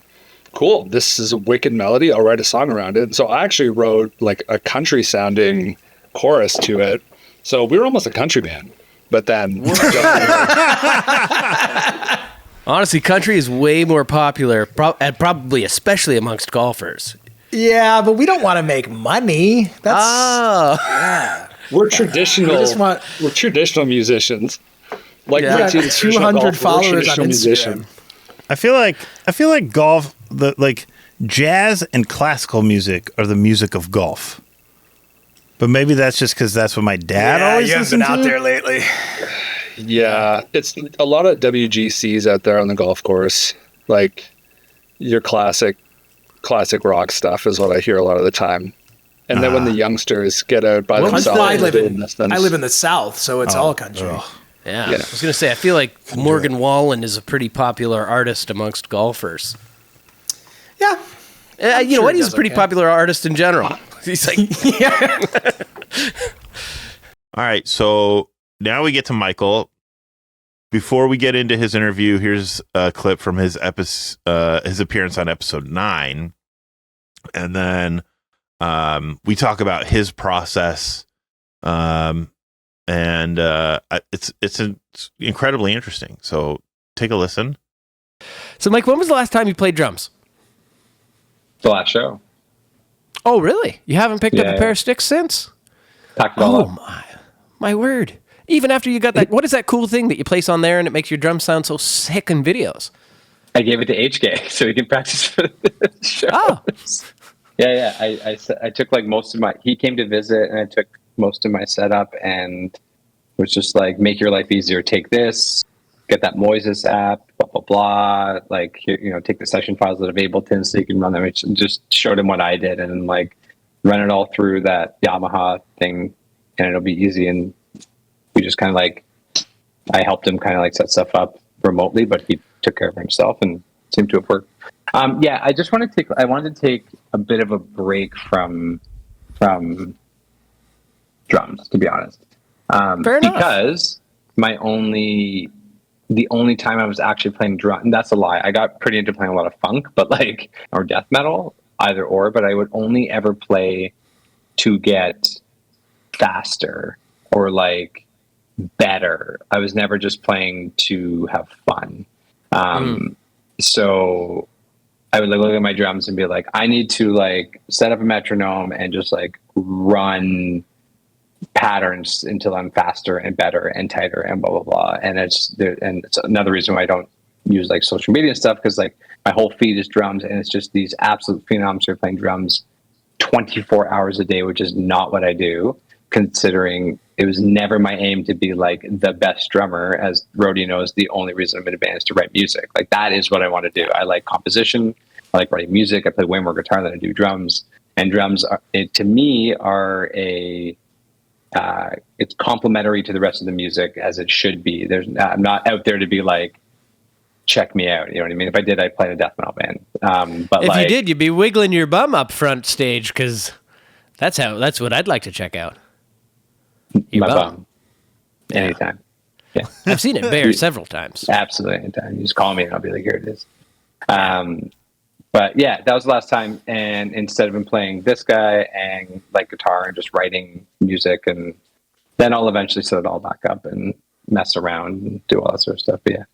cool, this is a wicked melody, I'll write a song around it. So I actually wrote like a country sounding chorus to it. So we were almost a country band. But then honestly, country is way more popular, and probably especially amongst golfers. Yeah, but we don't want to make money. Yeah. We're traditional. We're traditional musicians. Like 200 followers on Instagram. Musician. I feel like golf, jazz and classical music are the music of golf. But maybe that's just because that's what my dad always listened to. You haven't been out there lately. Yeah, it's a lot of WGCs out there on the golf course. Like your classic rock stuff is what I hear a lot of the time. And then when the youngsters get out by themselves, I live in the South, so it's all country. Yeah, I was gonna say, I feel like Morgan Wallen is a pretty popular artist amongst golfers. Yeah, you know what? He's a pretty popular artist in general. He's like, yeah. All right, so now we get to Michael. Before we get into his interview, here's a clip from his appearance on episode 9, and then we talk about his process, and it's incredibly interesting. So take a listen. So, Mike, when was the last time you played drums? The last show. Oh, really? You haven't picked up a pair of sticks since? My word. Even after you got that, what is that cool thing that you place on there and it makes your drums sound so sick in videos? I gave it to HK so he can practice for the show. Oh. Yeah. I took like most of he came to visit and I took most of my setup and was just like, make your life easier. Take this, get that Moises app, blah, blah, blah. Like, take the session files out of Ableton so you can run them. It just showed him what I did and like run it all through that Yamaha thing and it'll be easy. And we just kind of like, I helped him kind of like set stuff up remotely, but he took care of himself and seemed to have worked. I just wanted to take a bit of a break from drums, to be honest. Fair enough. Because the only time I was actually playing drum, and that's a lie. I got pretty into playing a lot of funk, or death metal, either or, but I would only ever play to get faster or like better. I was never just playing to have fun. So I would like look at my drums and be like, I need to like set up a metronome and just like run patterns until I'm faster and better and tighter and blah blah blah. And it's another reason why I don't use like social media stuff, because like my whole feed is drums, and it's just these absolute phenoms who are playing drums 24 hours a day, which is not what I do, considering it was never my aim to be like the best drummer. As Rody knows, the only reason I'm in a band is to write music. Like that is what I want to do. I like composition. I like writing music. I play way more guitar than I do drums. And drums are, to me, are it's complementary to the rest of the music, as it should be. I'm not out there to be like, check me out. You know what I mean? If I did, I'd play in a death metal band. But if you did, you'd be wiggling your bum up front stage, because that's what I'd like to check out. Your bum. Anytime. Yeah. I've seen it bare several times. Absolutely. Anytime. You just call me and I'll be like, here it is. But yeah, that was the last time. And instead of him playing this guy and like guitar and just writing music, and then I'll eventually set it all back up and mess around and do all that sort of stuff. But yeah.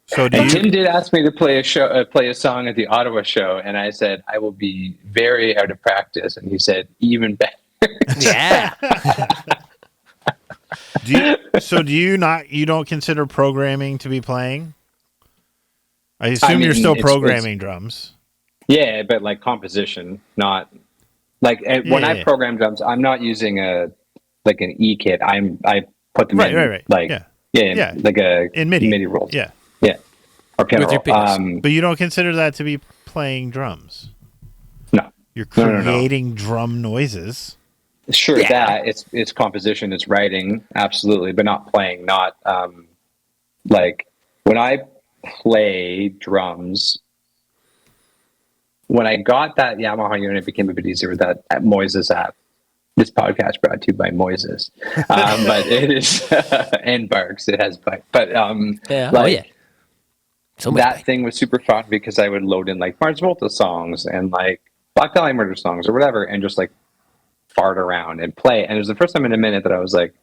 So Tim did ask me to play a song at the Ottawa show, and I said I will be very out of practice, and he said even better. Yeah. You don't consider programming to be playing? I assume you're still programming drums. Yeah, but like composition, not like when I program drums, I'm not using an E kit. I put them in like like in MIDI rolls. Yeah. Or piano with your but you don't consider that to be playing drums? No. You're creating drum noises. Sure, that it's composition, it's writing, absolutely, but not playing. Not like when I play drums. When I got that Yamaha unit, it became a bit easier with that Moises app. This podcast brought to you by Moises, but it is and Barks. It has bite, but So that thing was super fun because I would load in like Mars Volta songs and like Black Dahlia Murder songs or whatever, and just like fart around and play. And it was the first time in a minute that I was like,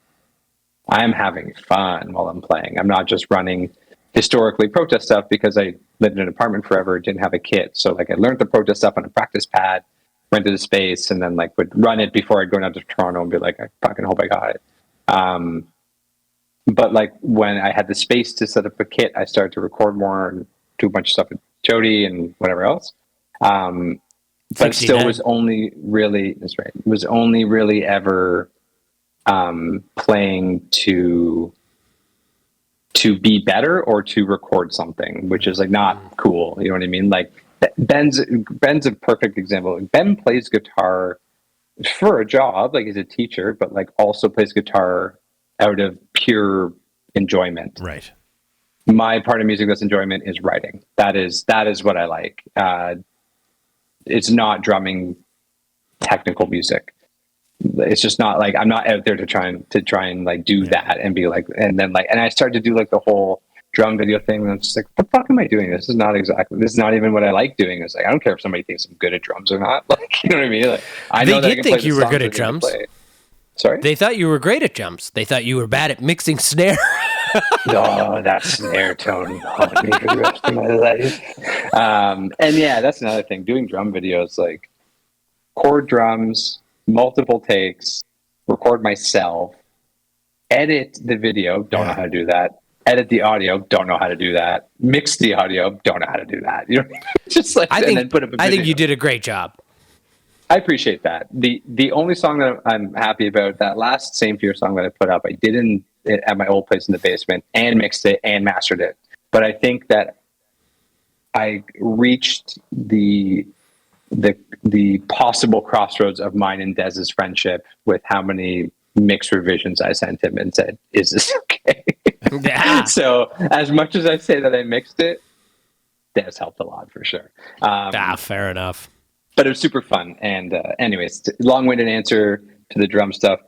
I'm having fun while I'm playing. I'm not just running historically protest stuff, because I lived in an apartment forever, didn't have a kit. So like I learned the protest stuff on a practice pad, rented a space, and then like would run it before I'd go down to Toronto and be like, I fucking hope I got it. But like when I had the space to set up a kit, I started to record more and do a bunch of stuff with Jody and whatever else. But still was only really, that's right, was only really ever playing to be better or to record something, which is like not cool. You know what I mean? Like Ben's a perfect example. Ben plays guitar for a job, like he's a teacher, but like also plays guitar out of pure enjoyment. Right. My part of music that's enjoyment is writing. That is what I like. It's not drumming technical music. It's just not like, I'm not out there to try and like do that and be like, and then like, and I started to do like the whole drum video thing. And I'm just like, what the fuck am I doing? This is not even what I like doing. It's like, I don't care if somebody thinks I'm good at drums or not. Like, you know what I mean? Like, I know they did think you were good at drums. Sorry? They thought you were great at drums. They thought you were bad at mixing snare. Oh, that snare tone haunted me for the rest of my life. And yeah, that's another thing. Doing drum videos, like chord drums, multiple takes, record myself, edit the video, don't know how to do that. Edit the audio, don't know how to do that. Mix the audio, don't know how to do that. You know, just like I think you did a great job. I appreciate that. The only song that I'm happy about, that last Same Fear song that I put up, I did it at my old place in the basement and mixed it and mastered it. But I think that I reached the possible crossroads of mine and Dez's friendship with how many mix revisions I sent him and said, is this okay? Yeah. So as much as I say that I mixed it, Dez helped a lot for sure. Fair enough. But it was super fun. And anyways, long-winded answer to the drum stuff.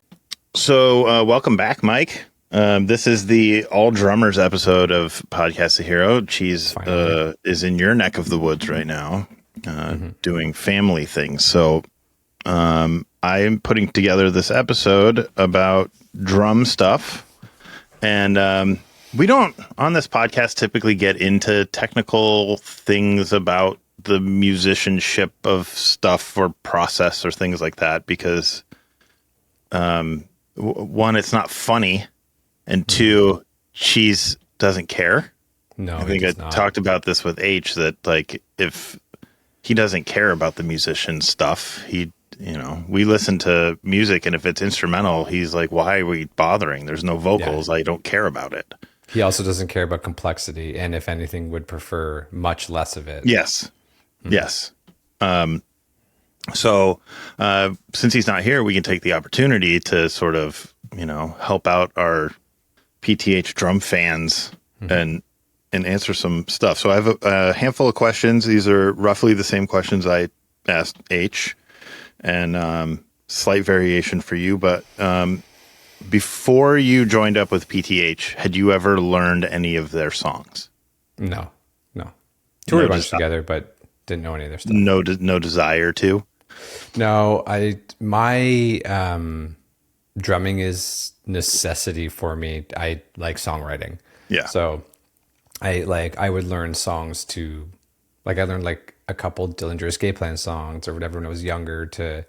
So welcome back, Mike. This is the all drummers episode of Podcast the Hero. Cheese is in your neck of the woods right now, doing family things. So I am putting together this episode about drum stuff. And we don't, on this podcast, typically get into technical things about the musicianship of stuff or process or things like that, because one, it's not funny, and two, Cheese doesn't care. No, I think I talked about this with H, that like if he doesn't care about the musician stuff, we listen to music, and if it's instrumental, he's like, why are we bothering? There's no vocals. I don't care about it. He also doesn't care about complexity, and if anything, would prefer much less of it. Yes. Yes. So since he's not here, we can take the opportunity to sort of, help out our PTH drum fans and answer some stuff. So I have a handful of questions. These are roughly the same questions I asked H, and slight variation for you. But before you joined up with PTH, had you ever learned any of their songs? No. Toured a bunch together, but didn't know any of their stuff. No desire to? No, my drumming is necessity for me. I like songwriting. Yeah. So I would learn songs to, I learned like a couple Dillinger Escape Plan songs or whatever when I was younger to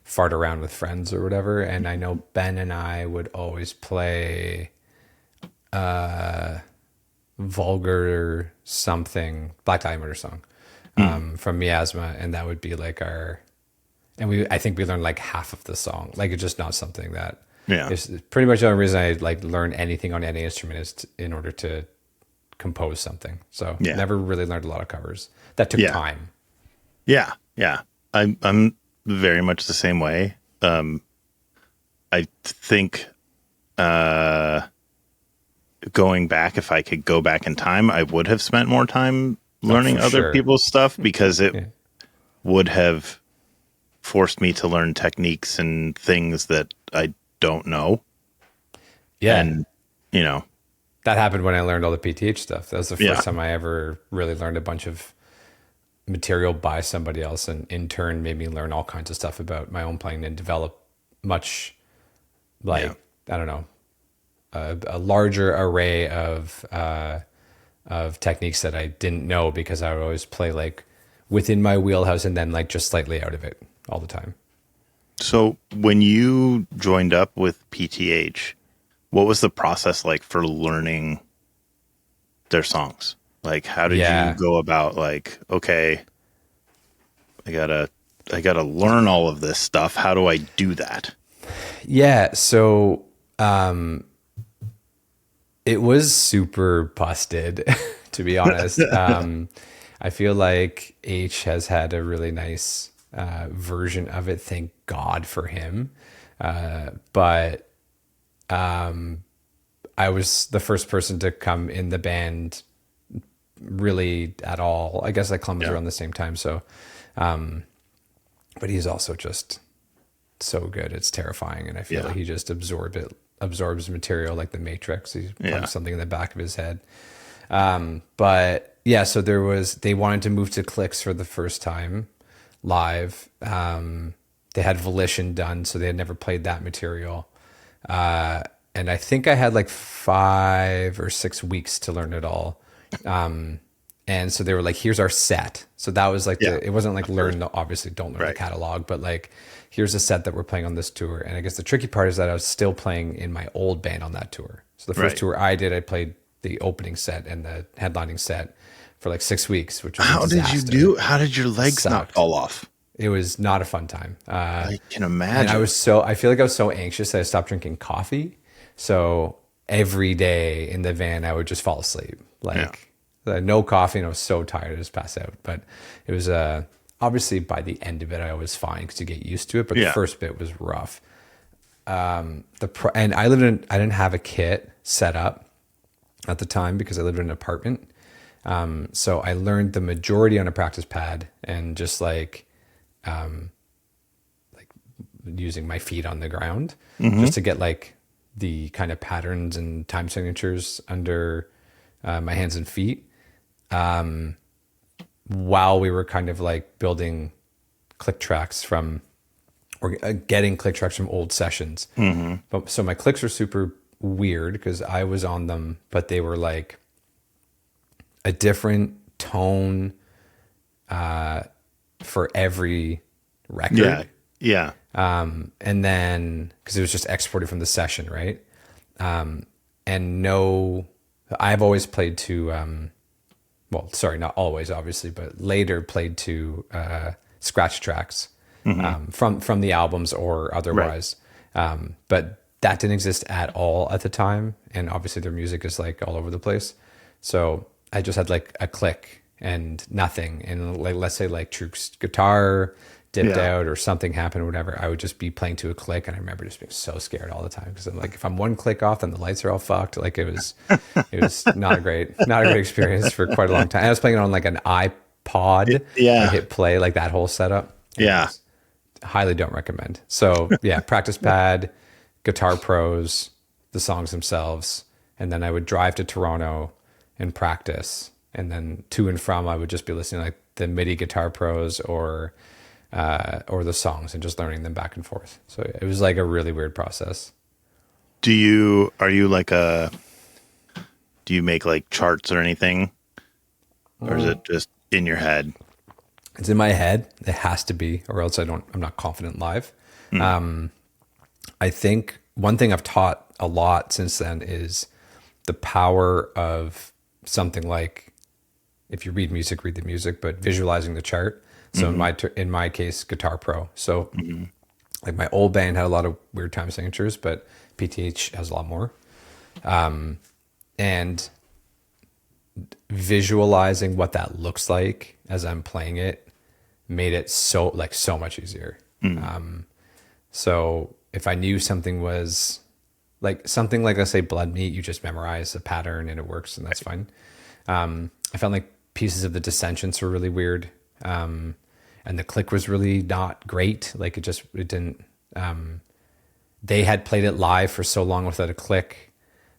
fart around with friends or whatever. And I know Ben and I would always play Vulgar something, Black Diamond song from Miasma, and that would be like I think we learned like half of the song. Like it's just not something that is pretty much the only reason I like learn anything on any instrument is in order to compose something. So never really learned a lot of covers. That took time. Yeah. I'm very much the same way. I think going back, if I could go back in time, I would have spent more time learning other people's stuff, because it would have forced me to learn techniques and things that I don't know. Yeah. And, that happened when I learned all the PTH stuff. That was the first time I ever really learned a bunch of material by somebody else, and in turn made me learn all kinds of stuff about my own playing and develop much I don't know, a larger array of techniques that I didn't know, because I would always play like within my wheelhouse and then like just slightly out of it all the time. So when you joined up with PTH, what was the process like for learning their songs? Like, how did you go about like, okay, I gotta learn all of this stuff. How do I do that? Yeah. So, it was super busted, to be honest. I feel like H has had a really nice version of it. Thank God for him. But I was the first person to come in the band really at all. I guess like Clem was around the same time. So, but he's also just so good. It's terrifying. And I feel like he just absorbs material like the Matrix. He puts something in the back of his head. But yeah, so they wanted to move to clicks for the first time live. They had Volition done, so they had never played that material. And I think I had like 5 or 6 weeks to learn it all. And so they were like, here's our set. So that was like, it wasn't like obviously don't learn the catalog, but like, here's a set that we're playing on this tour. And I guess the tricky part is that I was still playing in my old band on that tour. So the first tour I did, I played the opening set and the headlining set for like 6 weeks, which was How did your legs not fall off? It was not a fun time. I can imagine. And I feel like I was so anxious that I stopped drinking coffee. So every day in the van, I would just fall asleep. No coffee, and I was so tired, I just passed out. But it was obviously by the end of it, I was fine because you get used to it. But the first bit was rough. And I didn't have a kit set up at the time because I lived in an apartment. So I learned the majority on a practice pad and just like using my feet on the ground just to get like the kind of patterns and time signatures under my hands and feet. While we were kind of like building click tracks getting click tracks from old sessions. But so my clicks were super weird because I was on them, but they were like a different tone for every record. Yeah. And then because it was just exported from the session, right? And no, I've always played to, well, sorry, not always, obviously, but later played to scratch tracks from the albums or otherwise. Right. But that didn't exist at all at the time, and obviously their music is like all over the place. So I just had like a click and nothing, and like let's say like Truk's guitar dipped out or something happened or whatever, I would just be playing to a click, and I remember just being so scared all the time because I'm like, if I'm one click off, then the lights are all fucked. Like it was not a great experience for quite a long time. I was playing it on like an iPod. I hit play, like that whole setup. Highly don't recommend. So yeah, practice pad, Guitar Pros, the songs themselves, and then I would drive to Toronto and practice, and then to and from I would just be listening to like the MIDI Guitar Pros or the songs and just learning them back and forth. So it was like a really weird process. Do you make like charts or anything, or is it just in your head? It's in my head. It has to be, or else I'm not confident live. I think one thing I've taught a lot since then is the power of something like, if you read music, read the music, but visualizing the chart. So in my case, Guitar Pro. So like my old band had a lot of weird time signatures, but PTH has a lot more. And visualizing what that looks like as I'm playing it made it so much easier. So if I knew something was like let's say blood meat, you just memorize the pattern and it works, and that's fine. I found like pieces of the Descensions were really weird. And the click was really not great. Like it didn't, they had played it live for so long without a click,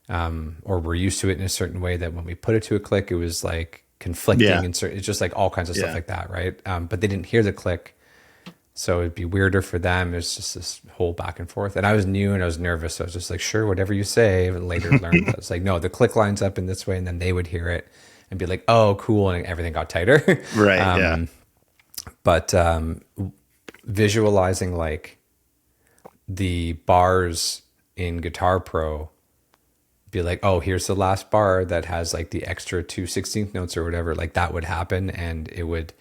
or we're used to it in a certain way that when we put it to a click, it was like conflicting and it's just like all kinds of stuff like that. Right. But they didn't hear the click. So it'd be weirder for them. It's just this whole back and forth. And I was new and I was nervous. So I was just like, sure, whatever you say. But later learned that it's like, no, the click lines up in this way. And then they would hear it and be like, oh, cool. And everything got tighter. Right. But visualizing like the bars in Guitar Pro, be like, oh, here's the last bar that has like the extra 2 16th notes or whatever, like that would happen, and it would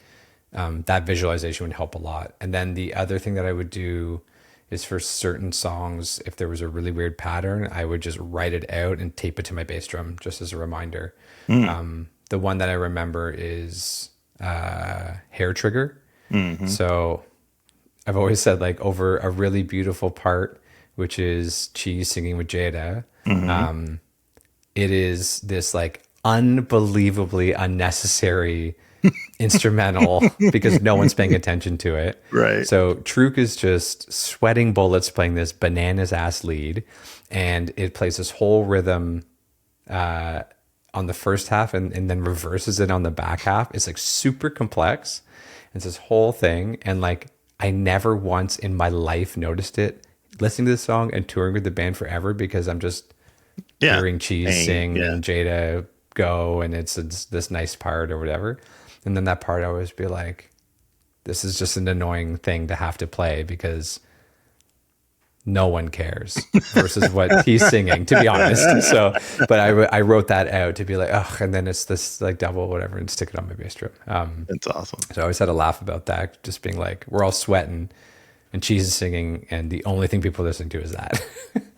that visualization would help a lot. And then the other thing that I would do is for certain songs, if there was a really weird pattern, I would just write it out and tape it to my bass drum just as a reminder. The one that I remember is Hair Trigger. So I've always said like over a really beautiful part, which is Cheese singing with Jada. It is this like unbelievably unnecessary instrumental because no one's paying attention to it. Right. So Truk is just sweating bullets playing this bananas ass lead, and it plays this whole rhythm on the first half and then reverses it on the back half. It's like super complex. It's this whole thing, and like I never once in my life noticed it listening to the song and touring with the band forever, because I'm just hearing Cheese sing and Jada go, and it's this nice part or whatever. And then that part I always be like, this is just an annoying thing to have to play because no one cares versus what he's singing, to be honest. So, but I wrote that out to be like, oh, and then it's this like double whatever and stick it on my bass drum. That's awesome. So I always had a laugh about that, just being like, we're all sweating and Cheese is singing, and the only thing people are listening to is that,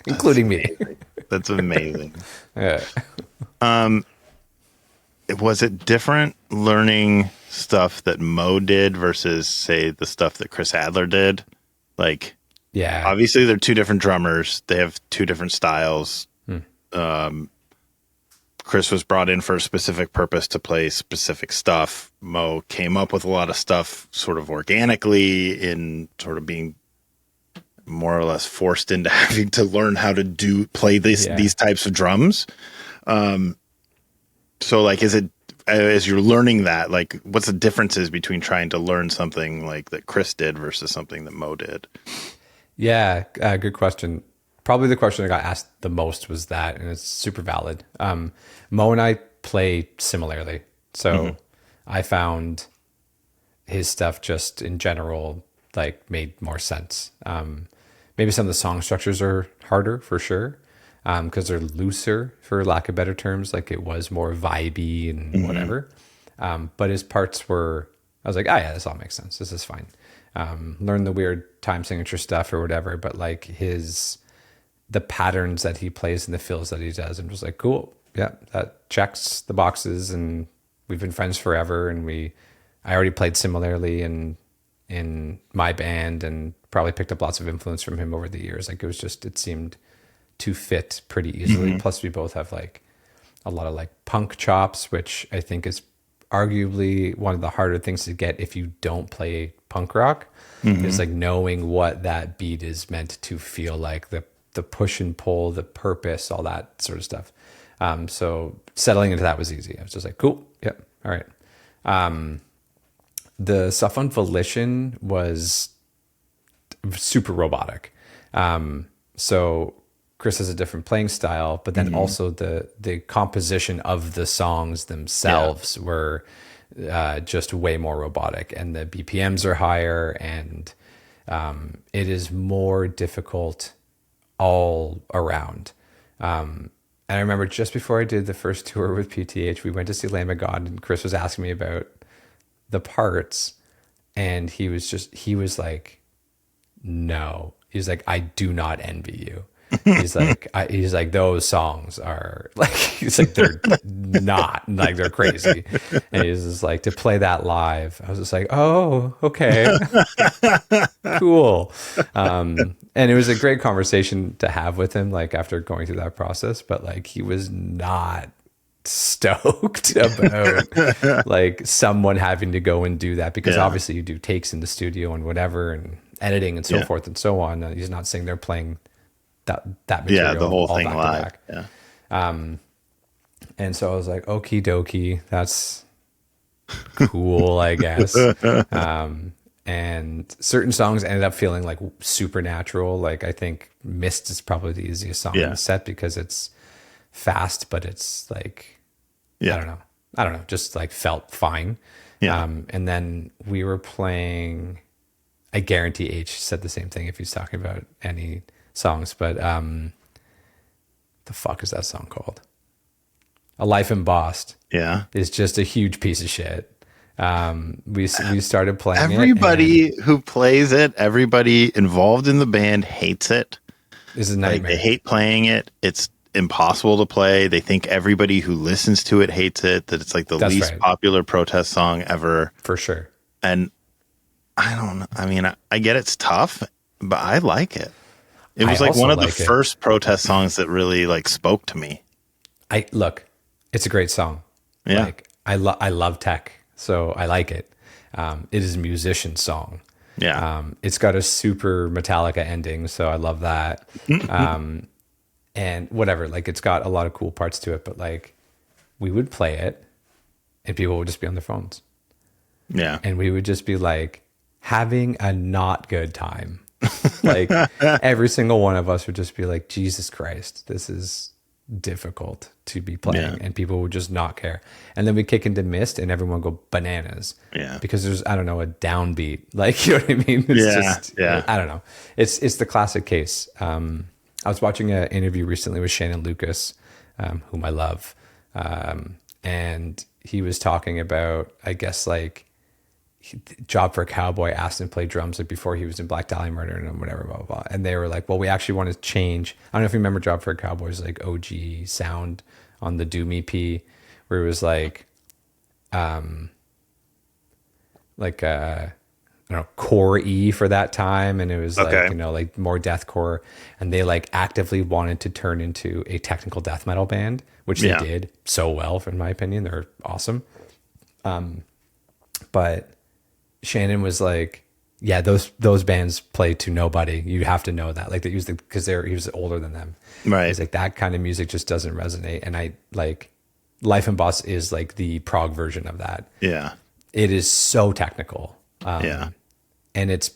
including me. That's amazing. Yeah. Was it different learning stuff that Mo did versus, say, the stuff that Chris Adler did? Like, yeah, obviously they're two different drummers. They have two different styles. Chris was brought in for a specific purpose to play specific stuff. Mo came up with a lot of stuff sort of organically, in sort of being more or less forced into having to learn how to play these types of drums. So like, is it, as you're learning that, like, what's the differences between trying to learn something like that Chris did versus something that Mo did? Yeah. Good question. Probably the question I got asked the most was that, and it's super valid. Mo and I play similarly. So I found his stuff just in general like made more sense. Maybe some of the song structures are harder for sure, because they're looser, for lack of better terms. Like it was more vibey and whatever. But his parts were, I was like, yeah, this all makes sense. This is fine. Learn the weird time signature stuff or whatever, but like the patterns that he plays and the fills that he does, I'm just like, cool. Yeah, that checks the boxes, and we've been friends forever. And I already played similarly in my band, and probably picked up lots of influence from him over the years. Like it seemed to fit pretty easily. Plus we both have like a lot of like punk chops, which I think is arguably one of the harder things to get if you don't play punk rock. Is like knowing what that beat is meant to feel like, the push and pull, the purpose, all that sort of stuff. So settling into that was easy. I was just like, cool. Yep. All right. The stuff on Volition was super robotic. So Chris has a different playing style, but then also the composition of the songs themselves were just way more robotic, and the BPMs are higher, and it is more difficult all around. And I remember just before I did the first tour with PTH, we went to see Lamb of God, and Chris was asking me about the parts, and he was like, no, he's like, I do not envy you. He's like, those songs are like, he's like, they're not, like, they're crazy. And he's just like, to play that live, I was just like, oh, okay, cool. And it was a great conversation to have with him, like after going through that process, but like, he was not stoked about like someone having to go and do that, because obviously you do takes in the studio and whatever, and editing and so forth and so on. He's not saying they're playing that material, the whole all thing back live. to back. And so I was like, okie dokie, that's cool, I guess. And certain songs ended up feeling like supernatural. Like I think Mist is probably the easiest song in the set, because it's fast, but it's like, I don't know, just like felt fine. And then we were playing, I guarantee H said the same thing if he's talking about any songs, but the fuck is that song called? A Life Embossed. Is just a huge piece of shit. We started playing everybody who plays it, everybody involved in the band hates it. It's a nightmare. Like, they hate playing it. It's impossible to play. They think everybody who listens to it hates it, that it's like the least popular protest song ever. For sure. And I don't know. I mean, I get it's tough, but I like it. It was like one of the first protest songs that really like spoke to me. It's a great song. Yeah. Like I love tech, so I like it. It is a musician song. Yeah. It's got a super Metallica ending, so I love that. And whatever, like it's got a lot of cool parts to it, but like we would play it and people would just be on their phones. Yeah. And we would just be like having a not good time. Like every single one of us would just be like, Jesus Christ, this is difficult to be playing, and people would just not care. And then we kick into Mist and everyone would go bananas. Because there's, I don't know, a downbeat. Like, you know what I mean? It's I don't know. It's the classic case. I was watching an interview recently with Shannon Lucas, whom I love. And he was talking about, I guess, like, Job for a Cowboy asked him to play drums like before he was in Black Dahlia Murder and whatever, blah, blah, blah. And they were like, well, we actually want to change. I don't know if you remember Job for a Cowboy's like OG sound on the Doom EP, where it was like I don't know, core E for that time. And it was like, you know, like more deathcore. And they like actively wanted to turn into a technical death metal band, which they did so well, in my opinion. They're awesome. But Shannon was like, yeah, those bands play to nobody. You have to know that. Like they used because he was older than them. Right. He's like, that kind of music just doesn't resonate. And I like Life Embossed is like the prog version of that. Yeah. It is so technical. And it's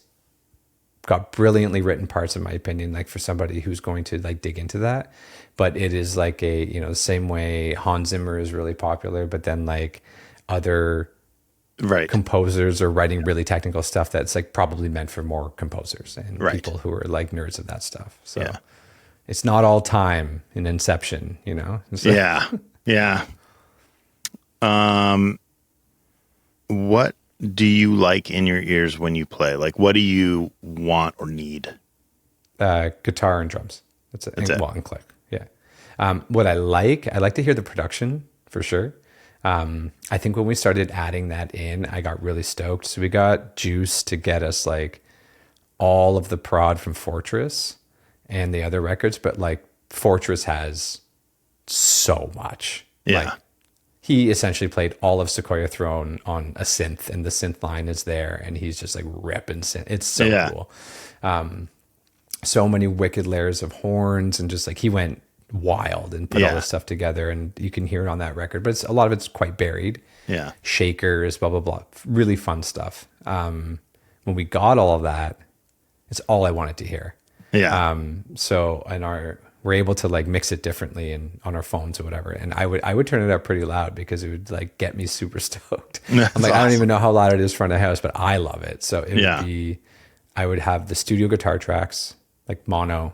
got brilliantly written parts, in my opinion, like for somebody who's going to like dig into that. But it is like the same way Hans Zimmer is really popular, but then like other composers are writing really technical stuff that's like probably meant for more composers and people who are like nerds of that stuff. So it's not all time in Inception, you know? So, yeah. What do you like in your ears when you play? Like, what do you want or need? Guitar and drums. That's it. And click. Yeah. What I like to hear the production for sure. I think when we started adding that in, I got really stoked. So we got Juice to get us like all of the prod from Fortress and the other records, but like Fortress has so much. Yeah. Like, he essentially played all of Sequoia Throne on a synth, and the synth line is there, and he's just like ripping synth. It's so cool. So many wicked layers of horns, and just like he went wild and put all this stuff together, and you can hear it on that record. But a lot of it's quite buried. Yeah, shakers, blah blah blah. Really fun stuff. When we got all of that, it's all I wanted to hear. Yeah. So we're able to like mix it differently and on our phones or whatever. And I would turn it up pretty loud because it would like get me super stoked. I'm like, awesome. I don't even know how loud it is front of the house, but I love it. So it would be, I would have the studio guitar tracks, like mono,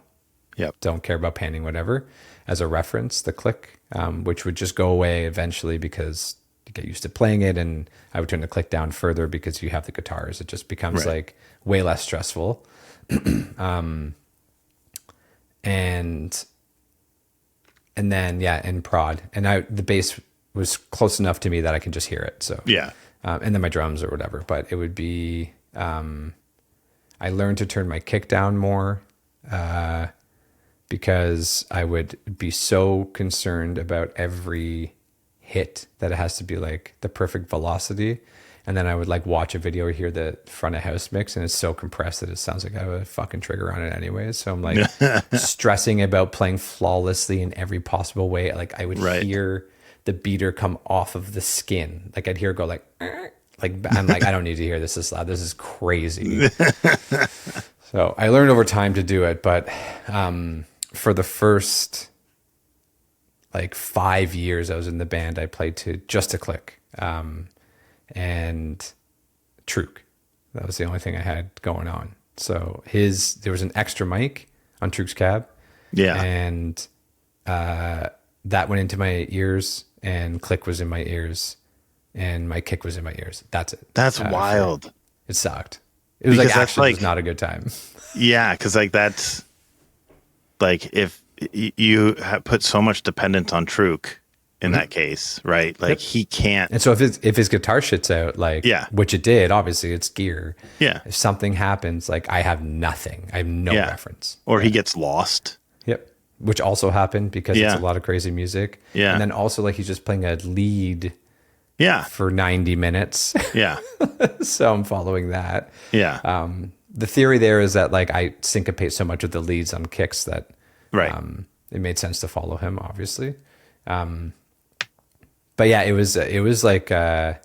don't care about panning, whatever, as a reference, the click, which would just go away eventually because you get used to playing it. And I would turn the click down further because you have the guitars. It just becomes like way less stressful. And then in prod, and the bass was close enough to me that I can just hear it. So and then my drums or whatever. But it would be I learned to turn my kick down more because I would be so concerned about every hit that it has to be like the perfect velocity. And then I would like watch a video or hear the front of house mix, and it's so compressed that it sounds like I have a fucking trigger on it anyways. So I'm like stressing about playing flawlessly in every possible way. Like I would hear the beater come off of the skin. Like I'd hear it go like I'm like, I don't need to hear this loud. This is crazy. So I learned over time to do it. But for the first like 5 years I was in the band, I played to just a click. And Truk. That was the only thing I had going on. So there was an extra mic on Truk's cab. Yeah. And that went into my ears, and click was in my ears, and my kick was in my ears. That's it. That's wild. It sucked. It was because it was not a good time. Yeah, because like that's like if you put so much dependence on Truk in that case, right? Like he can't. And so if his guitar shits out, like which it did, obviously it's gear. Yeah. If something happens, like I have nothing. I have no reference. Or he gets lost. Yep. Which also happened because it's a lot of crazy music. Yeah. And then also like he's just playing a lead for 90 minutes. Yeah. So I'm following that. Yeah. The theory there is that like I syncopate so much with the leads on kicks that it made sense to follow him, obviously. But yeah, it was like a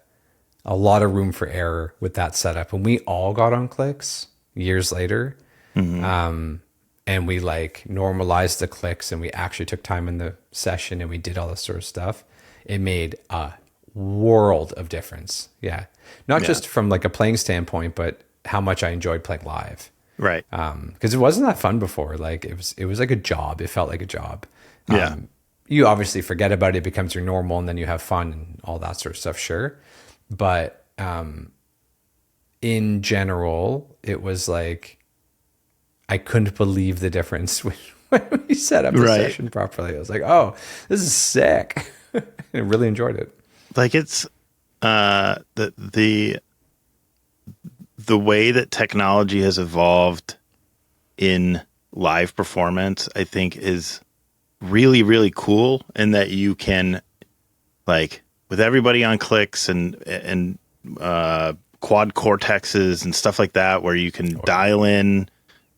lot of room for error with that setup. When we all got on clicks years later, and we like normalized the clicks, and we actually took time in the session, and we did all this sort of stuff, it made a world of difference. Yeah, not just from like a playing standpoint, but how much I enjoyed playing live. Right. Because it wasn't that fun before. Like it was like a job. It felt like a job. Yeah. You obviously forget about it. It becomes your normal, and then you have fun and all that sort of stuff. Sure. But in general, it was like, I couldn't believe the difference when we set up the session properly. I was like, oh, this is sick. I really enjoyed it. Like it's the way that technology has evolved in live performance, I think is really, really cool, in that you can, like, with everybody on clicks and quad cortexes and stuff like that, where you can dial in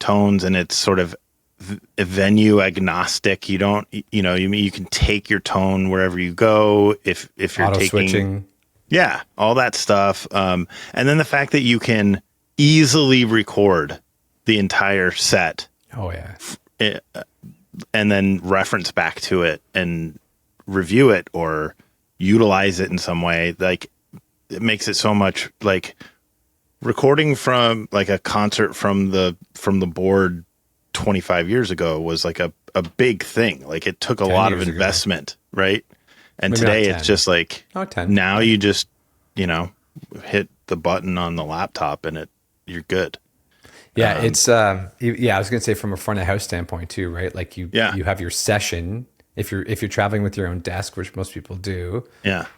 tones, and it's sort of venue agnostic. You don't, you can take your tone wherever you go. If you're auto switching, all that stuff. And then the fact that you can easily record the entire set. Oh yeah. And then reference back to it and review it or utilize it in some way. Like it makes it so much like recording from like a concert from the board 25 years ago was like a big thing. Like it took a lot of investment, right? And Maybe today not it's just like 10. now you just, hit the button on the laptop and you're good. Yeah, it's I was gonna say from a front of house standpoint too, right? Like you have your session. If you're traveling with your own desk, which most people do,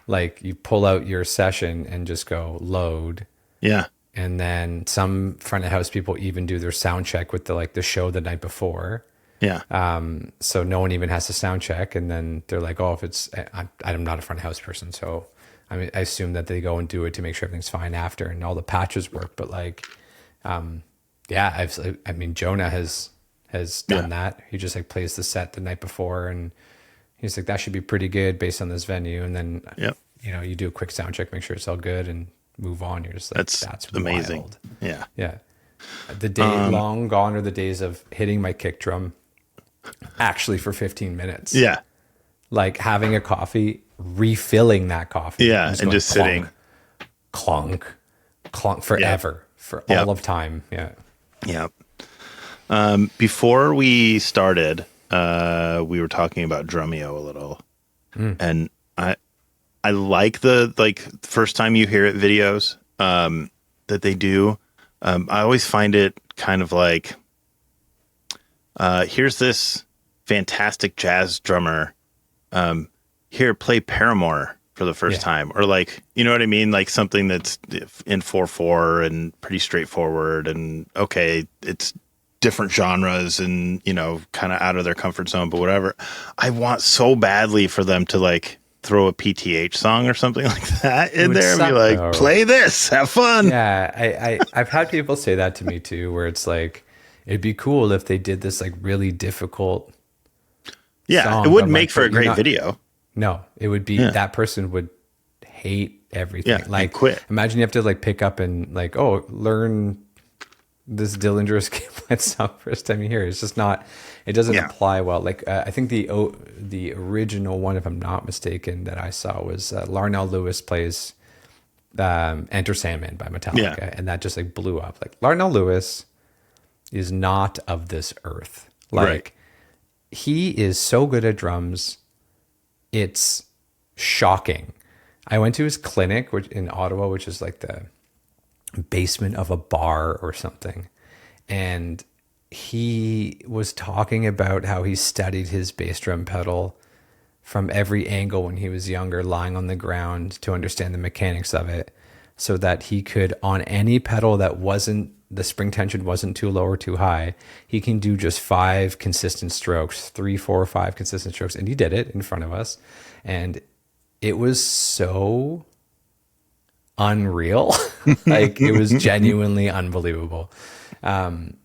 like you pull out your session and just go load. Yeah. And then some front of house people even do their sound check with the show the night before. Yeah. So no one even has to sound check, and then they're like, oh, if it's I'm not a front of house person, so I assume that they go and do it to make sure everything's fine after and all the patches work. But like, Jonah has done that. He just like plays the set the night before, and he's like, that should be pretty good based on this venue. And then you do a quick sound check, make sure it's all good, and move on. You're just like, that's amazing. Wild. Yeah. Yeah. The day long gone are the days of hitting my kick drum actually for 15 minutes. Yeah. Like having a coffee, refilling that coffee. Yeah. And just sitting. Clunk forever for all of time. Yeah. Yeah. Before we started, we were talking about Drumeo a little, and I like the first time you hear it videos that they do. I always find it kind of like, here's this fantastic jazz drummer. Here, play Paramore for the first time, or like, you know what I mean? Like something that's in 4/4 and pretty straightforward, and okay, it's different genres and, kind of out of their comfort zone, but whatever. I want so badly for them to like throw a PTH song or something like that in there and be like, play this, have fun. Yeah. I've had people say that to me too, where it's like, it'd be cool if they did this like really difficult song, it would make for a great video. No, it would be that person would hate everything. Like quit. Imagine you have to like pick up and like, learn this Dillinger Escape Plan song first time you hear it. It's just not, it doesn't apply well. Like I think the original one, if I'm not mistaken, that I saw was Larnell Lewis plays Enter Sandman by Metallica, and that just like blew up. Like Larnell Lewis is not of this earth. Like he is so good at drums. It's shocking. I went to his clinic in Ottawa, which is like the basement of a bar or something. And he was talking about how he studied his bass drum pedal from every angle when he was younger, lying on the ground to understand the mechanics of it, so that he could, on any pedal that the spring tension wasn't too low or too high, he can do just 5 consistent strokes, 3, 4, 5 consistent strokes. And he did it in front of us. And it was so unreal. Like it was genuinely unbelievable. And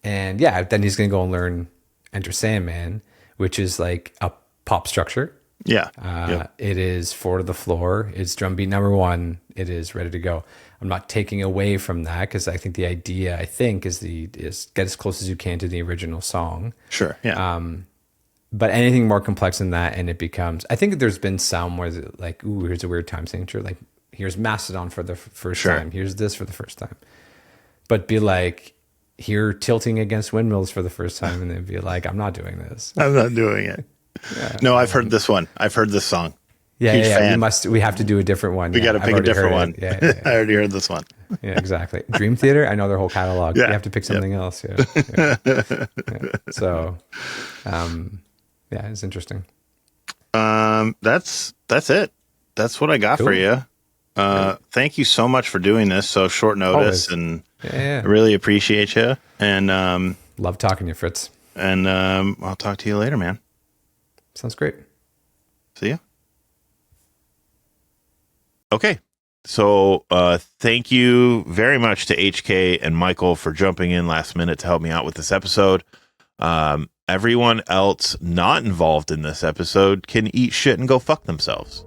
then he's going to go and learn Enter Sandman, which is like a pop structure. Yeah. It is 4 to the floor. It's drum beat number 1. It is ready to go. I'm not taking away from that, because I think the idea, is get as close as you can to the original song. Sure. Yeah. But anything more complex than that, and it becomes, I think there's been some where like, ooh, here's a weird time signature. Like here's Mastodon for the first time. Here's this for the first time. But be like, here tilting against windmills for the first time, and then be like, I'm not doing this. I'm not doing it. No, I've heard this one. I've heard this song. Yeah. We have to do a different one. We got to pick a different one. Yeah. I already heard this one. Yeah, exactly. Dream Theater, I know their whole catalog. You have to pick something else. Yeah. So, it's interesting. That's it. That's what I got for you. Thank you so much for doing this so short notice. Always. And I really appreciate you. And love talking to you, Fritz. And I'll talk to you later, man. Sounds great. See ya. Okay. So thank you very much to HK and Michael for jumping in last minute to help me out with this episode. Everyone else not involved in this episode can eat shit and go fuck themselves.